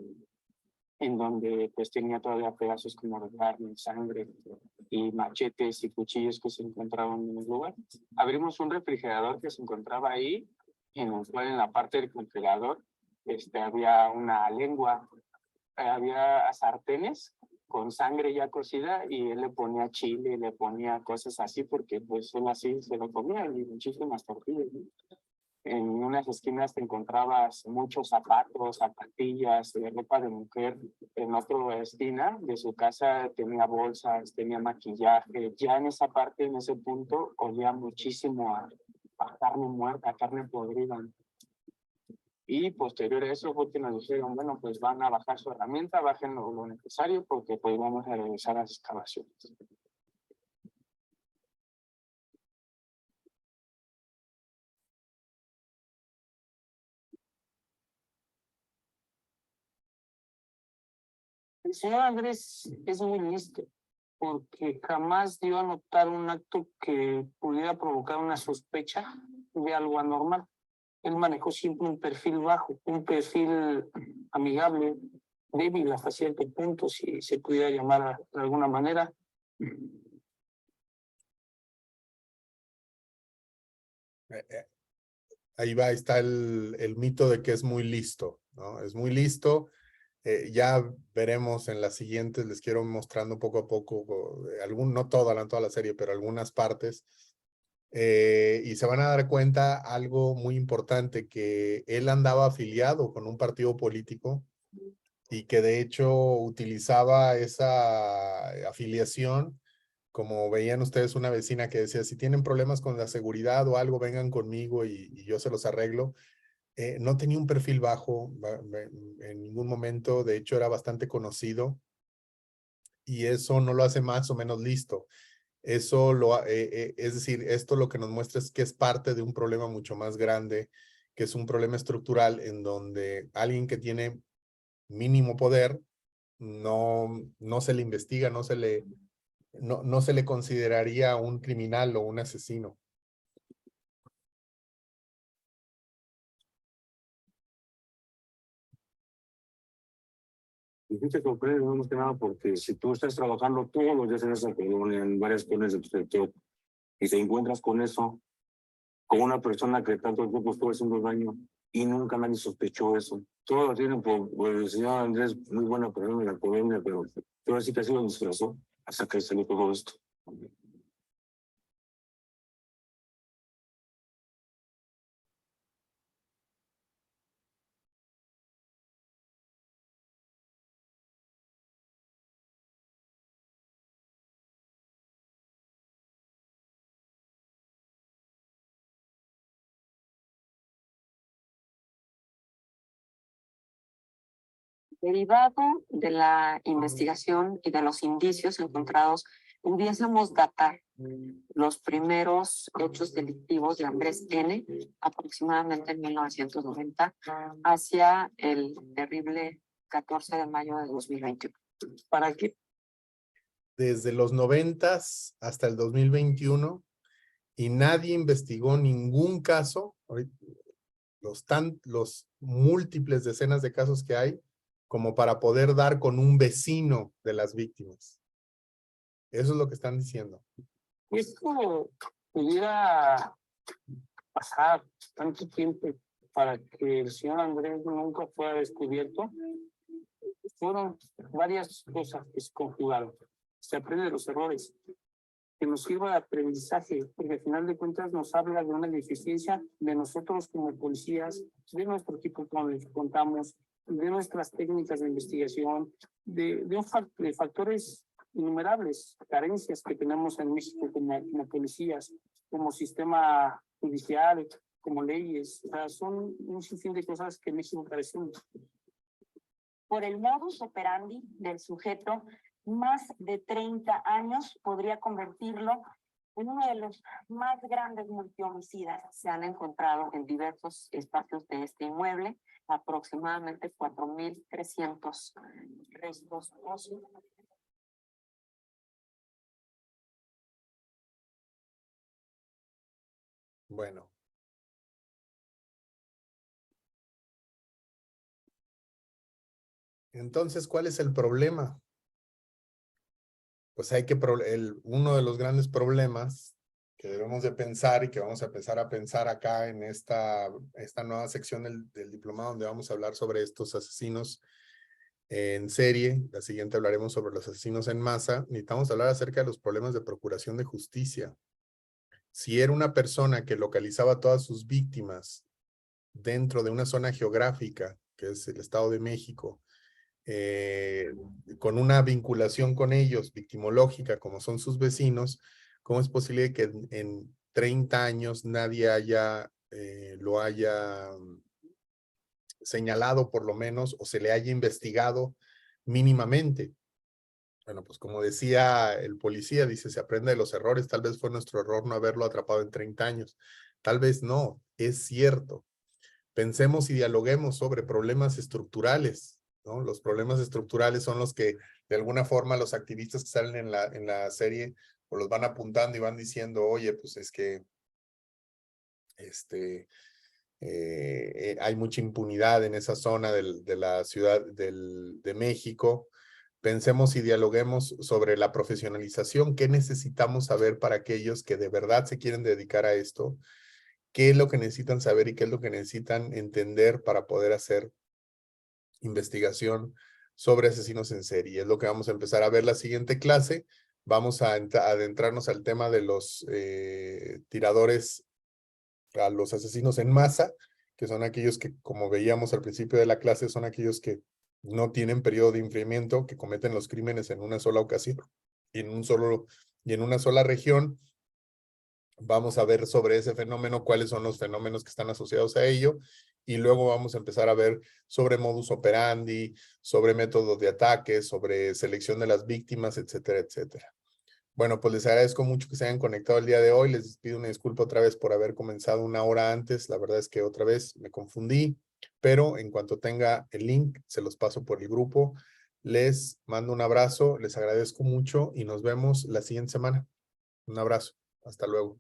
en donde pues tenía todavía pedazos como de carne, sangre y machetes y cuchillos que se encontraban en el lugar. Abrimos un refrigerador que se encontraba ahí, en el cual en la parte del congelador había una lengua, había sartenes con sangre ya cocida y él le ponía chile, le ponía cosas así porque pues él así se lo comía y muchísimas tortillas, ¿no? En unas esquinas te encontrabas muchos zapatos, zapatillas, ropa de mujer. En otra esquina de su casa tenía bolsas, tenía maquillaje. Ya en esa parte, en ese punto, olía muchísimo a carne muerta, a carne podrida. Y posterior a eso fue que nos dijeron, bueno, pues van a bajar su herramienta, bajen lo necesario porque pues vamos a realizar las excavaciones. El señor Andrés es muy listo porque jamás dio a notar un acto que pudiera provocar una sospecha de algo anormal. Él manejó siempre un perfil bajo, un perfil amigable, débil hasta cierto punto, si se pudiera llamar de alguna manera. Ahí está el mito de que es muy listo, ¿no? Es muy listo. Ya veremos en las siguientes, les quiero mostrando poco a poco, no toda la serie, pero algunas partes. Y se van a dar cuenta algo muy importante, que él andaba afiliado con un partido político y que de hecho utilizaba esa afiliación, como veían ustedes una vecina que decía, si tienen problemas con la seguridad o algo, vengan conmigo y yo se los arreglo. No tenía un perfil bajo en ningún momento, de hecho era bastante conocido y eso no lo hace más o menos listo. Eso es decir, esto lo que nos muestra es que es parte de un problema mucho más grande, que es un problema estructural en donde alguien que tiene mínimo poder no se le investiga, no se le consideraría un criminal o un asesino. Y sí te sorprende, no más que nada, porque si tú estás trabajando todos los días en esa colonia, en varias colonias de tu sector, y te encuentras con eso, con una persona que tanto tiempo estuvo haciendo daño, y nunca nadie sospechó eso. Todo lo tienen por el señor Andrés, muy buena persona en la colonia, pero todo así que así lo disfrazó hasta que salió todo esto. Derivado de la investigación y de los indicios encontrados, pudiésemos datar los primeros hechos delictivos de Andrés N. aproximadamente en 1990 hacia el terrible 14 de mayo de 2021. ¿Para qué? Desde los 90s hasta el 2021 y nadie investigó ningún caso, los múltiples decenas de casos que hay, como para poder dar con un vecino de las víctimas. Eso es lo que están diciendo. Esto pudiera pasar tanto tiempo para que el señor Andrés nunca fuera descubierto. Fueron varias cosas que se conjugaron. Se aprende de los errores, que nos sirva de aprendizaje, porque al final de cuentas nos habla de una deficiencia de nosotros como policías, de nuestro equipo con el que contamos, de nuestras técnicas de investigación, de factores innumerables, carencias que tenemos en México como policías, como sistema judicial, como leyes. O sea, son un sinfín de cosas que México carecemos. Por el modus operandi del sujeto, más de 30 años podría convertirlo en uno de los más grandes multihomicidas. Se han encontrado en diversos espacios de este inmueble aproximadamente 4.300 restos óseos. Bueno. Entonces, ¿cuál es el problema? Pues hay que, uno de los grandes problemas que debemos de pensar y que vamos a empezar a pensar acá en esta nueva sección del diplomado, donde vamos a hablar sobre estos asesinos en serie. La siguiente hablaremos sobre los asesinos en masa. Necesitamos hablar acerca de los problemas de procuración de justicia. Si era una persona que localizaba a todas sus víctimas dentro de una zona geográfica, que es el Estado de México, con una vinculación con ellos, victimológica, como son sus vecinos, ¿cómo es posible que en 30 años nadie lo haya señalado por lo menos, o se le haya investigado mínimamente? Bueno, pues como decía el policía, dice, se aprende de los errores. Tal vez fue nuestro error no haberlo atrapado en 30 años. Tal vez no, es cierto. Pensemos y dialoguemos sobre problemas estructurales, ¿no? Los problemas estructurales son los que, de alguna forma, los activistas que salen en la serie, pues los van apuntando y van diciendo, oye, pues es que hay mucha impunidad en esa zona de la ciudad de México. Pensemos y dialoguemos sobre la profesionalización. ¿Qué necesitamos saber para aquellos que de verdad se quieren dedicar a esto? ¿Qué es lo que necesitan saber y qué es lo que necesitan entender para poder hacer investigación sobre asesinos en serie? Es lo que vamos a empezar a ver la siguiente clase. Vamos a adentrarnos al tema de los tiradores, a los asesinos en masa, que son aquellos que, como veíamos al principio de la clase, son aquellos que no tienen periodo de enfriamiento, que cometen los crímenes en una sola ocasión y en una sola región. Vamos a ver sobre ese fenómeno, cuáles son los fenómenos que están asociados a ello, y luego vamos a empezar a ver sobre modus operandi, sobre métodos de ataque, sobre selección de las víctimas, etcétera, etcétera. Bueno, pues les agradezco mucho que se hayan conectado el día de hoy. Les pido una disculpa otra vez por haber comenzado una hora antes. La verdad es que otra vez me confundí, pero en cuanto tenga el link, se los paso por el grupo. Les mando un abrazo, les agradezco mucho y nos vemos la siguiente semana. Un abrazo. Hasta luego.